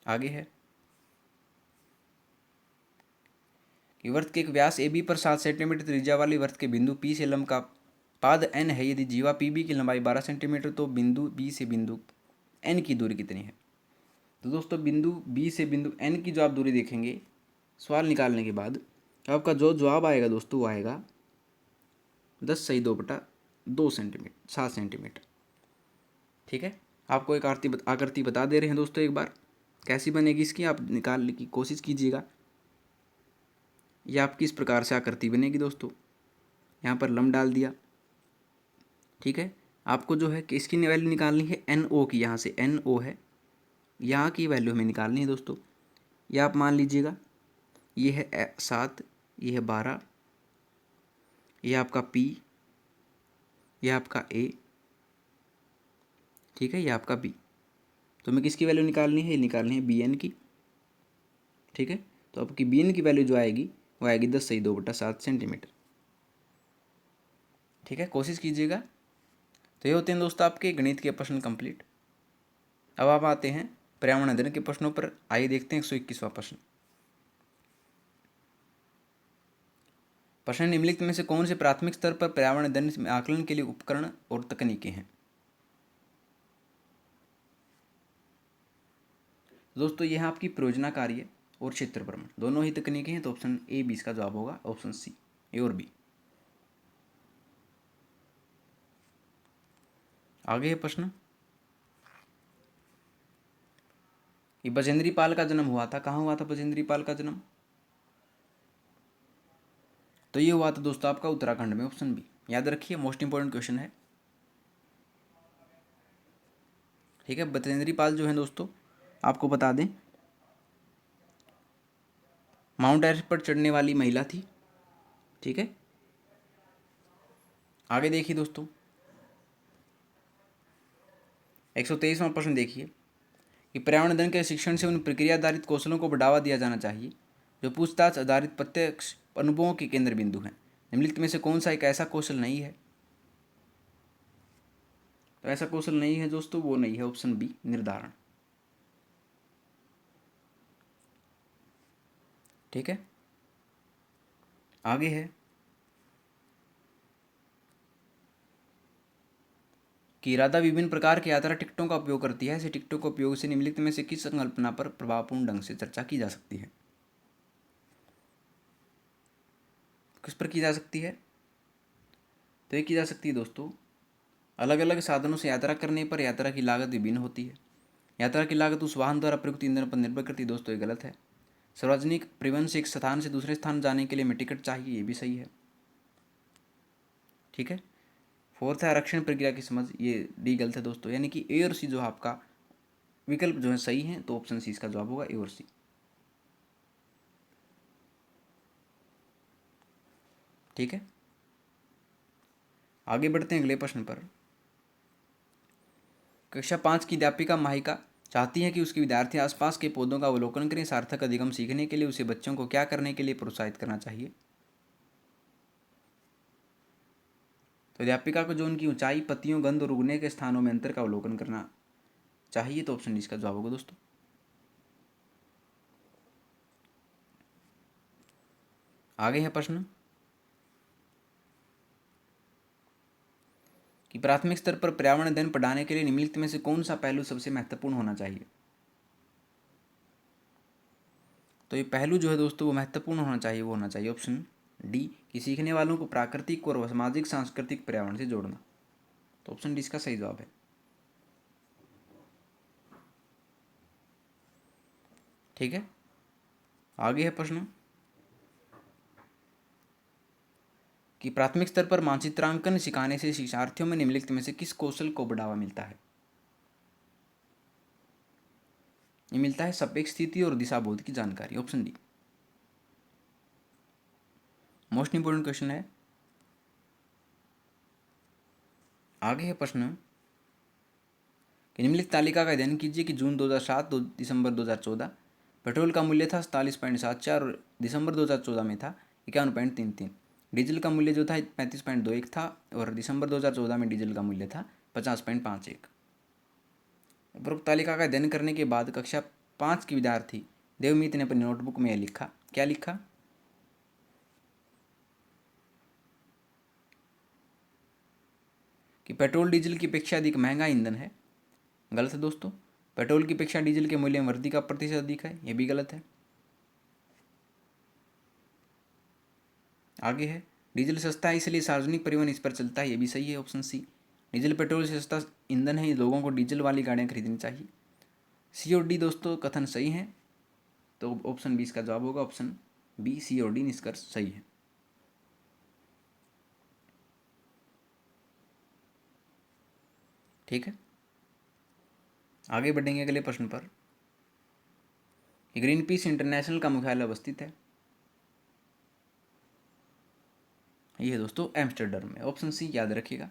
आगे है कि वृत्त के एक व्यास AB पर 7 सेंटीमीटर त्रिज्या वाली वृत्त के बिंदु P से लंब का पाद n है। यदि जीवा PB की लंबाई 12 सेंटीमीटर तो बिंदु B से बिंदु n की दूरी कितनी है? तो दोस्तों बिंदु B से बिंदु n की जो आप दूरी देखेंगे सवाल निकालने के बाद, आपका जो जवाब आएगा दोस्तों वो आएगा 10/2 सेंटीमीटर, 7 सेंटीमीटर। ठीक है, आपको एक आकृति बता दे रहे हैं दोस्तों, एक बार कैसी बनेगी इसकी आप निकालने की कोशिश कीजिएगा। ये आपकी इस प्रकार से आकृति बनेगी दोस्तों। यहाँ पर लंब डाल दिया। ठीक है, आपको जो है कि इसकी वैल्यू निकालनी है NO की, यहाँ से NO है, यहाँ की वैल्यू हमें निकालनी है दोस्तों। ये आप मान लीजिएगा, ये है 7, ये है 12, ये आपका P, ये आपका A, ठीक है, ये आपका B। तो हमें किसकी वैल्यू निकालनी है? निकालनी है BN की। ठीक है, तो आपकी BN की वैल्यू जो आएगी वो आएगी 10/2/7 सेंटीमीटर। ठीक है, कोशिश कीजिएगा। तो ये होते हैं दोस्तों आपके गणित के प्रश्न कंप्लीट। अब आप आते हैं पर्यावरण अध्ययन के प्रश्नों पर। आइए देखते हैं 121वां प्रश्न। प्रश्न निम्नलिखित में से कौन से प्राथमिक स्तर पर पर्यावरण अध्ययन में आकलन के लिए उपकरण और तकनीकें हैं? दोस्तों यह आपकी परियोजना कार्य और क्षेत्र भ्रमण दोनों ही तकनीकें हैं, तो ऑप्शन A B इसका जवाब होगा, ऑप्शन C, A और B। आगे है प्रश्न कि बजेंद्री पाल का जन्म हुआ था, कहाँ हुआ था बजेंद्री पाल का जन्म? तो ये हुआ था दोस्तों आपका उत्तराखंड में, ऑप्शन बी। याद रखिए, मोस्ट इंपॉर्टेंट क्वेश्चन है। ठीक है, बजेंद्री पाल जो है दोस्तों आपको बता दें माउंट एवरेस्ट पर चढ़ने वाली महिला थी। ठीक है, आगे देखिए दोस्तों 123वां प्रश्न देखिए कि पर्यावरण अध्ययन के शिक्षण से उन प्रक्रिया आधारित कौशलों को बढ़ावा दिया जाना चाहिए जो पूछताछ आधारित प्रत्यक्ष अनुभवों के केंद्र बिंदु हैं। निम्नलिखित में से कौन सा एक ऐसा कौशल नहीं है? तो ऐसा कौशल नहीं है दोस्तों, वो नहीं है, ऑप्शन बी, निर्धारण। ठीक है, आगे है कि राधा विभिन्न प्रकार की यात्रा टिकटों का उपयोग करती है। ऐसे टिकटों के उपयोग से निम्नलिखित में से किस संकल्पना पर प्रभावपूर्ण ढंग से चर्चा की जा सकती है? किस पर की जा सकती है? तो ये की जा सकती है दोस्तों, अलग अलग साधनों से यात्रा करने पर यात्रा की लागत विभिन्न होती है। यात्रा की लागत उस वाहन द्वारा प्रयुक्त ईंधन पर निर्भर करती है। दोस्तों ये गलत है। सार्वजनिक परिवहन से एक स्थान से दूसरे स्थान जाने के लिए हमें टिकट चाहिए, ये भी सही है। ठीक है, फोर्थ है आरक्षण प्रक्रिया की समझ, ये डी गलत है दोस्तों, यानी कि ए और सी जो आपका विकल्प जो है सही है, तो ऑप्शन सी इसका जवाब होगा, ए और सी। ठीक है, आगे बढ़ते हैं अगले प्रश्न पर। कक्षा 5 की अध्यापिका माहिका चाहती है कि उसके विद्यार्थी आसपास के पौधों का अवलोकन करें। सार्थक अधिगम सीखने के लिए उसे बच्चों को क्या करने के लिए प्रोत्साहित करना चाहिए? तो अध्यापिका को जो उनकी ऊंचाई, पत्तियों, गंध और उगने के स्थानों में अंतर का अवलोकन करना चाहिए। तो ऑप्शन डी इसका जवाब होगा दोस्तों। आगे है प्रश्न कि प्राथमिक स्तर पर पर्यावरण अध्ययन पढ़ाने के लिए निम्नलिखित में से कौन सा पहलू सबसे महत्वपूर्ण होना चाहिए? तो ये पहलू जो है दोस्तों वो महत्वपूर्ण होना चाहिए, वो होना चाहिए ऑप्शन डी कि सीखने वालों को प्राकृतिक और सामाजिक सांस्कृतिक पर्यावरण से जोड़ना। तो ऑप्शन डी इसका सही जवाब है। ठीक है, आगे है प्रश्न कि प्राथमिक स्तर पर मानचित्रांकन सिखाने से शिक्षार्थियों में निम्नलिखित में से किस कौशल को बढ़ावा मिलता है? ये मिलता है सापेक्ष स्थिति और दिशाबोध की जानकारी। Option D most important question है। आगे है प्रश्न कि निम्नलिखित तालिका का अध्ययन कीजिए कि जून 2007 दिसंबर 2014 पेट्रोल का मूल्य था 47.74 और दिसंबर 2014 में था 51.33। डीजल का मूल्य जो था 35.21 था और दिसंबर 2014 में डीजल का मूल्य था 50.51। उपरोक्त तालिका का अध्ययन करने के बाद कक्षा 5 की विद्यार्थी देवमीत ने अपनी नोटबुक में लिखा। क्या लिखा? कि पेट्रोल डीजल की अपेक्षा अधिक महंगा ईंधन है। गलत है दोस्तों। पेट्रोल की अपेक्षा डीजल के मूल्य में वृद्धि का प्रतिशत अधिक है, यह भी गलत है। आगे है डीजल सस्ता है इसलिए सार्वजनिक परिवहन इस पर चलता है, यह भी सही है। ऑप्शन सी डीजल पेट्रोल से सस्ता ईंधन है, लोगों को डीजल वाली गाड़ियाँ खरीदनी चाहिए। सी और डी दोस्तों कथन सही हैं, तो ऑप्शन बी इसका जवाब होगा। ऑप्शन बी सी और डी निष्कर्ष सही है। ठीक है, आगे बढ़ेंगे अगले प्रश्न पर। ग्रीन पीस इंटरनेशनल का मुख्यालय अवस्थित है। ये है दोस्तों एम्स्टर्डम में। ऑप्शन सी याद रखिएगा।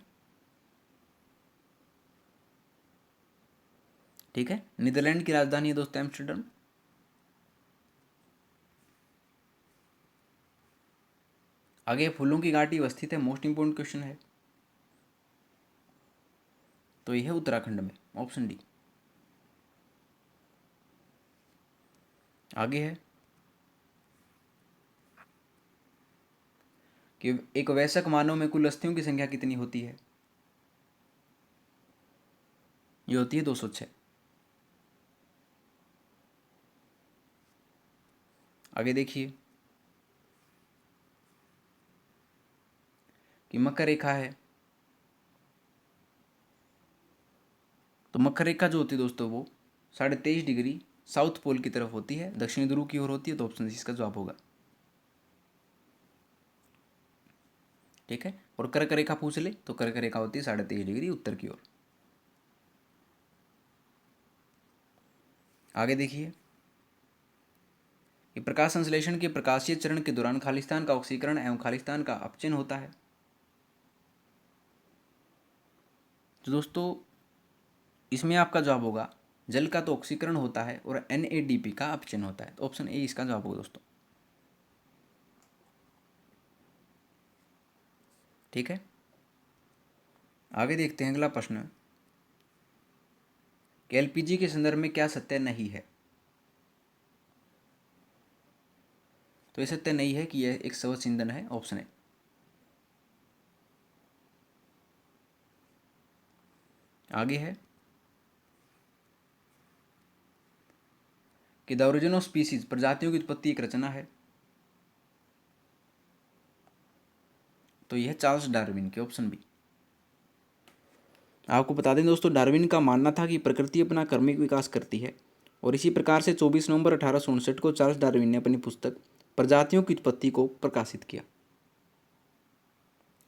ठीक है, नीदरलैंड की राजधानी है दोस्तों एम्स्टर्डम। आगे फूलों की घाटी अवस्थित है। मोस्ट इंपोर्टेंट क्वेश्चन है, तो यह है उत्तराखंड में। Option D. आगे है कि एक वयस्क मानव में कुल अस्थियों की संख्या कितनी होती है? ये होती है 206। आगे देखिए कि मकर रेखा है, तो मकर रेखा जो होती है दोस्तों वो 23.5 डिग्री साउथ पोल की तरफ होती है, दक्षिणी ध्रुव की ओर होती है। तो ऑप्शन सी इसका जवाब होगा। ठीक है, और कर्क रेखा पूछ ले तो कर्क रेखा होती है 23.5 डिग्री उत्तर की ओर। आगे देखिए कि प्रकाश संश्लेषण के प्रकाशीय चरण के दौरान खालिस्तान का ऑक्सीकरण एवं खालिस्तान का अपचयन होता है। तो दोस्तों इसमें आपका जवाब होगा जल का तो ऑक्सीकरण होता है और NADP का अपचयन होता है। तो ऑप्शन ए इसका जवाब होगा दोस्तों। ठीक है, आगे देखते हैं अगला प्रश्न कि LPG के संदर्भ में क्या सत्य नहीं है? तो यह सत्य नहीं है कि यह एक स्वच्छ ईंधन है। ऑप्शन है। आगे है कि द ओरिजिन ऑफ स्पीसीज प्रजातियों की उत्पत्ति एक रचना है। तो यह चार्ल्स डार्विन के। Option B. आपको बता दें दोस्तों डार्विन का मानना था कि प्रकृति अपना क्रमिक विकास करती है और इसी प्रकार से 24 नवंबर 1859 को चार्ल्स डार्विन ने अपनी पुस्तक प्रजातियों की उत्पत्ति को प्रकाशित किया।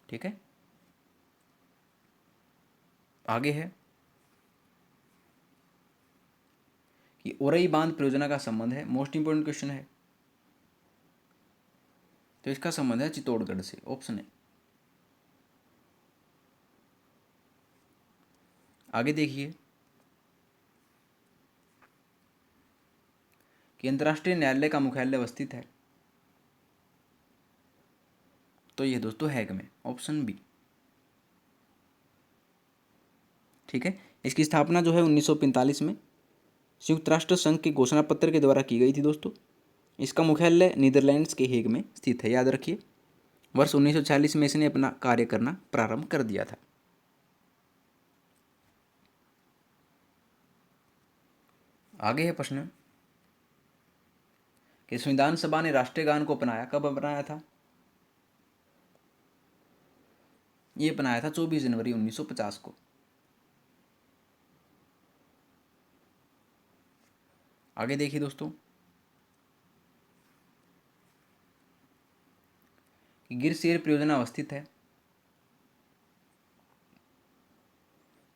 ठीक है, आगे है कि ओरई बांध परियोजना का संबंध है। मोस्ट इंपोर्टेंट क्वेश्चन है, तो इसका संबंध है चित्तौड़गढ़ से। ऑप्शन है। आगे देखिए कि अंतर्राष्ट्रीय न्यायालय का मुख्यालय अवस्थित है? तो ये दोस्तों हैग में, ऑप्शन बी। ठीक है। इसकी स्थापना जो है 1945 में संयुक्त राष्ट्र संघ के घोषणा पत्र के द्वारा की गई थी दोस्तों। इसका मुख्यालय नीदरलैंड्स के हेग में स्थित है, याद रखिए। वर्ष 1946 में इसने अपना कार्य करना प्रारंभ कर दिया था। आगे है प्रश्न कि संविधान सभा ने राष्ट्रीय गान को अपनाया, कब अपनाया था? ये अपनाया था 24 जनवरी 1950 को। आगे देखिए दोस्तों कि गिर शेर परियोजना अवस्थित है,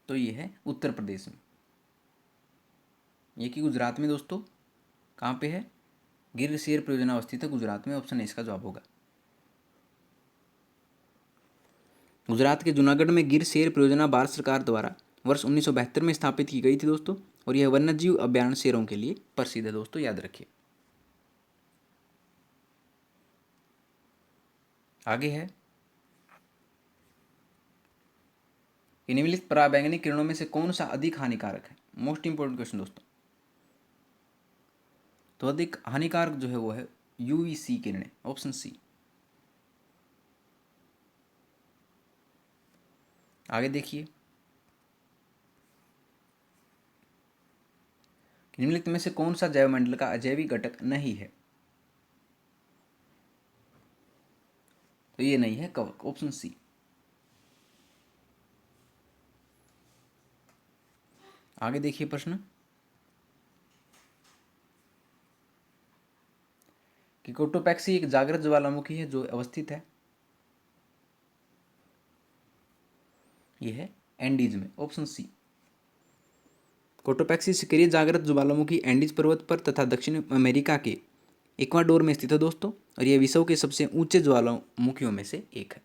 तो ये है उत्तर प्रदेश में। ये कि गुजरात में दोस्तों, कहाँ पे है? गिर शेर परियोजना अवस्थित है गुजरात में, ऑप्शन ए इसका जवाब होगा। गुजरात के जूनागढ़ में गिर शेर परियोजना भारत सरकार द्वारा वर्ष 1972 में स्थापित की गई थी दोस्तों, और यह वन्यजीव अभ्यारण्य शेरों के लिए प्रसिद्ध है दोस्तों, याद रखिए। आगे है कि निम्नलिखित पराबैंगनी किरणों में से कौन सा अधिक हानिकारक है? मोस्ट इंपोर्टेंट क्वेश्चन दोस्तों। तो अधिक हानिकारक जो है वो है यूवीसी किरणें, ऑप्शन सी। आगे देखिए, निम्नलिखित में से कौन सा जैवमंडल का अजैविक घटक नहीं है? तो ये नहीं है कवक, ऑप्शन सी। आगे देखिए प्रश्न कि कोटोपैक्सी एक जागृत ज्वालामुखी है जो अवस्थित है, ये है एंडीज में, ऑप्शन सी। कोटोपैक्सी सक्रिय जागृत ज्वालामुखी एंडीज पर्वत पर तथा दक्षिण अमेरिका के इक्वाडोर में स्थित है दोस्तों, और यह विश्व के सबसे ऊंचे ज्वालामुखियों में से एक है।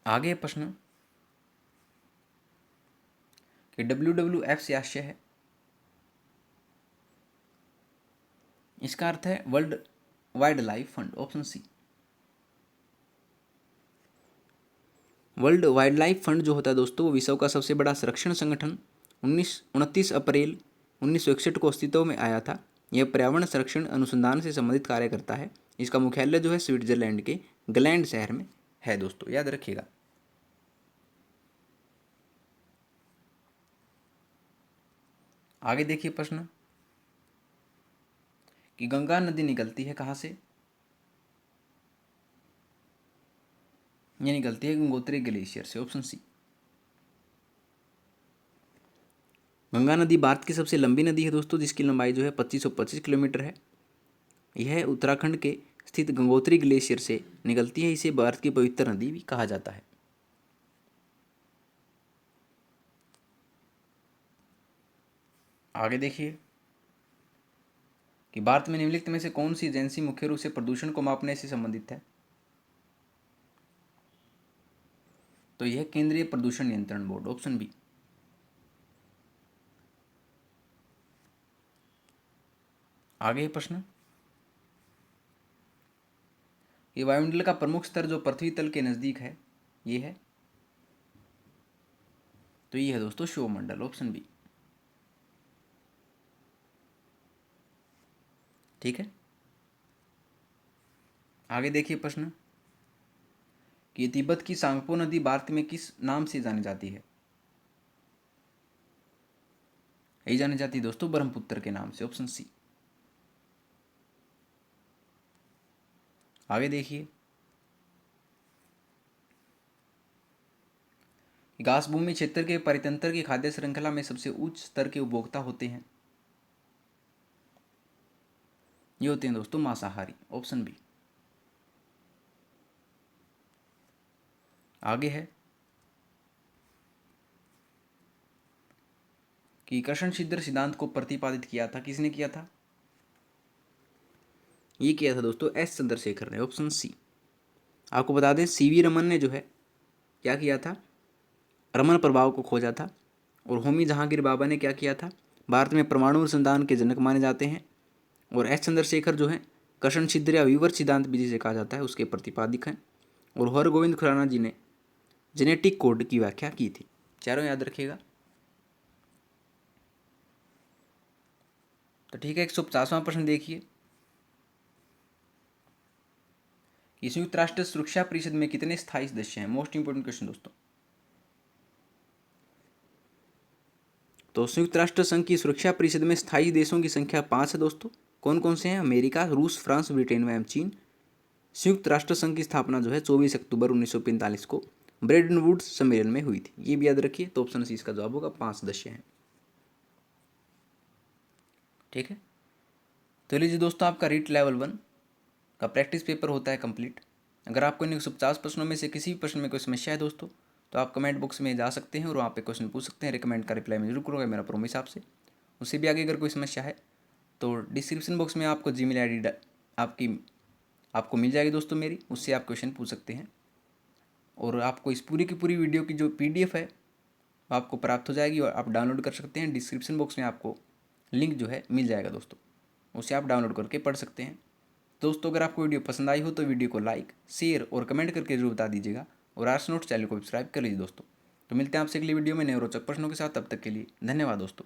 आगे प्रश्न कि WWF से आशय है, इसका अर्थ है world wild life fund, option C. World wild life fund जो होता है दोस्तों, वो विश्व का सबसे बड़ा संरक्षण संगठन 29 अप्रैल 1961 को अस्तित्व में आया था। यह पर्यावरण संरक्षण अनुसंधान से संबंधित कार्य करता है। इसका मुख्यालय जो है स्विट्जरलैंड के ग्लैंड शहर में है दोस्तों, याद रखिएगा। आगे देखिए प्रश्न कि गंगा नदी निकलती है कहाँ से? ये निकलती है गंगोत्री ग्लेशियर से, ऑप्शन सी। गंगा नदी भारत की सबसे लंबी नदी है दोस्तों, जिसकी लंबाई जो है 2525 किलोमीटर है। यह उत्तराखंड के स्थित गंगोत्री ग्लेशियर से निकलती है। इसे भारत की पवित्र नदी भी कहा जाता है। आगे देखिए कि भारत में निम्नलिखित में से कौन सी एजेंसी मुख्य रूप से प्रदूषण को मापने से संबंधित है? तो यह केंद्रीय प्रदूषण नियंत्रण बोर्ड, ऑप्शन बी। आगे प्रश्न कि वायुमंडल का प्रमुख स्तर जो पृथ्वी तल के नजदीक है, ये है, तो ये है दोस्तों क्षोभमंडल, ऑप्शन बी। ठीक है। आगे देखिए प्रश्न कि तिब्बत की सांगपो नदी भारत में किस नाम से जानी जाती है? यही जानी जाती है दोस्तों ब्रह्मपुत्र के नाम से, ऑप्शन सी। आगे देखिए घास भूमि क्षेत्र के परितंत्र की खाद्य श्रृंखला में सबसे उच्च स्तर के उपभोक्ता होते हैं, ये होते हैं दोस्तों मांसाहारी, ऑप्शन बी। आगे है कि कर्षण छिद्र सिद्धांत को प्रतिपादित किया था, किसने किया था? ये किया था दोस्तों एस चंद्रशेखर ने, ऑप्शन सी। आपको बता दें सीवी रमन ने जो है क्या किया था, रमन प्रभाव को खोजा था, और होमी जहांगीर बाबा ने क्या किया था, भारत में परमाणु अनुसंधान के जनक माने जाते हैं। और एस चंद्रशेखर जो है कर्षण छिद्र या वीवर सिद्धांत भी जिसे कहा जाता है उसके प्रतिपादिक हैं। और हरगोविंद खुराना जी ने जेनेटिक कोड की व्याख्या की थी। चारों याद रखिएगा। तो ठीक है, 150वां प्रश्न देखिए कि संयुक्त राष्ट्र सुरक्षा परिषद में कितने स्थायी सदस्य हैं। मोस्ट इंपोर्टेंट क्वेश्चन दोस्तों। तो संयुक्त राष्ट्र संघ की सुरक्षा परिषद में स्थायी देशों की संख्या 5 है दोस्तों। कौन कौन से हैं? अमेरिका, रूस, फ्रांस, ब्रिटेन एवं चीन। संयुक्त राष्ट्र संघ की स्थापना जो है 24 अक्टूबर 1945 को ब्रेटन वुड्स सम्मेलन में हुई थी। ये भी याद रखिए। तो ऑप्शन सी इसका जवाब होगा, 5 सदस्य हैं। ठीक है, तो लीजिए दोस्तों, आपका रीट लेवल 1 का प्रैक्टिस पेपर होता है कंप्लीट। अगर आपको इन 150 प्रश्नों में से किसी भी प्रश्न में कोई समस्या है दोस्तों, तो आप कमेंट बॉक्स में जा सकते हैं और वहाँ पे क्वेश्चन पूछ सकते हैं। रिकमेंड का रिप्लाई मैं जरूर करूँगा, मेरा प्रॉमिस आपसे। उससे भी आगे अगर कोई समस्या है तो डिस्क्रिप्शन बॉक्स में आपको जीमेल आईडी आपको मिल जाएगी दोस्तों मेरी, उससे आप क्वेश्चन पूछ सकते हैं। और आपको इस पूरी की पूरी वीडियो की जो PDF है आपको प्राप्त हो जाएगी और आप डाउनलोड कर सकते हैं। डिस्क्रिप्शन बॉक्स में आपको लिंक जो है मिल जाएगा दोस्तों, उसे आप डाउनलोड करके पढ़ सकते हैं। दोस्तों, अगर आपको वीडियो पसंद आई हो तो वीडियो को लाइक, शेयर और कमेंट करके जरूर बता दीजिएगा। और आर्ट्स नोट्स चैनल को सब्सक्राइब कर लीजिए दोस्तों। तो मिलते हैं आपसे अगली वीडियो में नए रोचक प्रश्नों के साथ। तब तक के लिए धन्यवाद दोस्तों।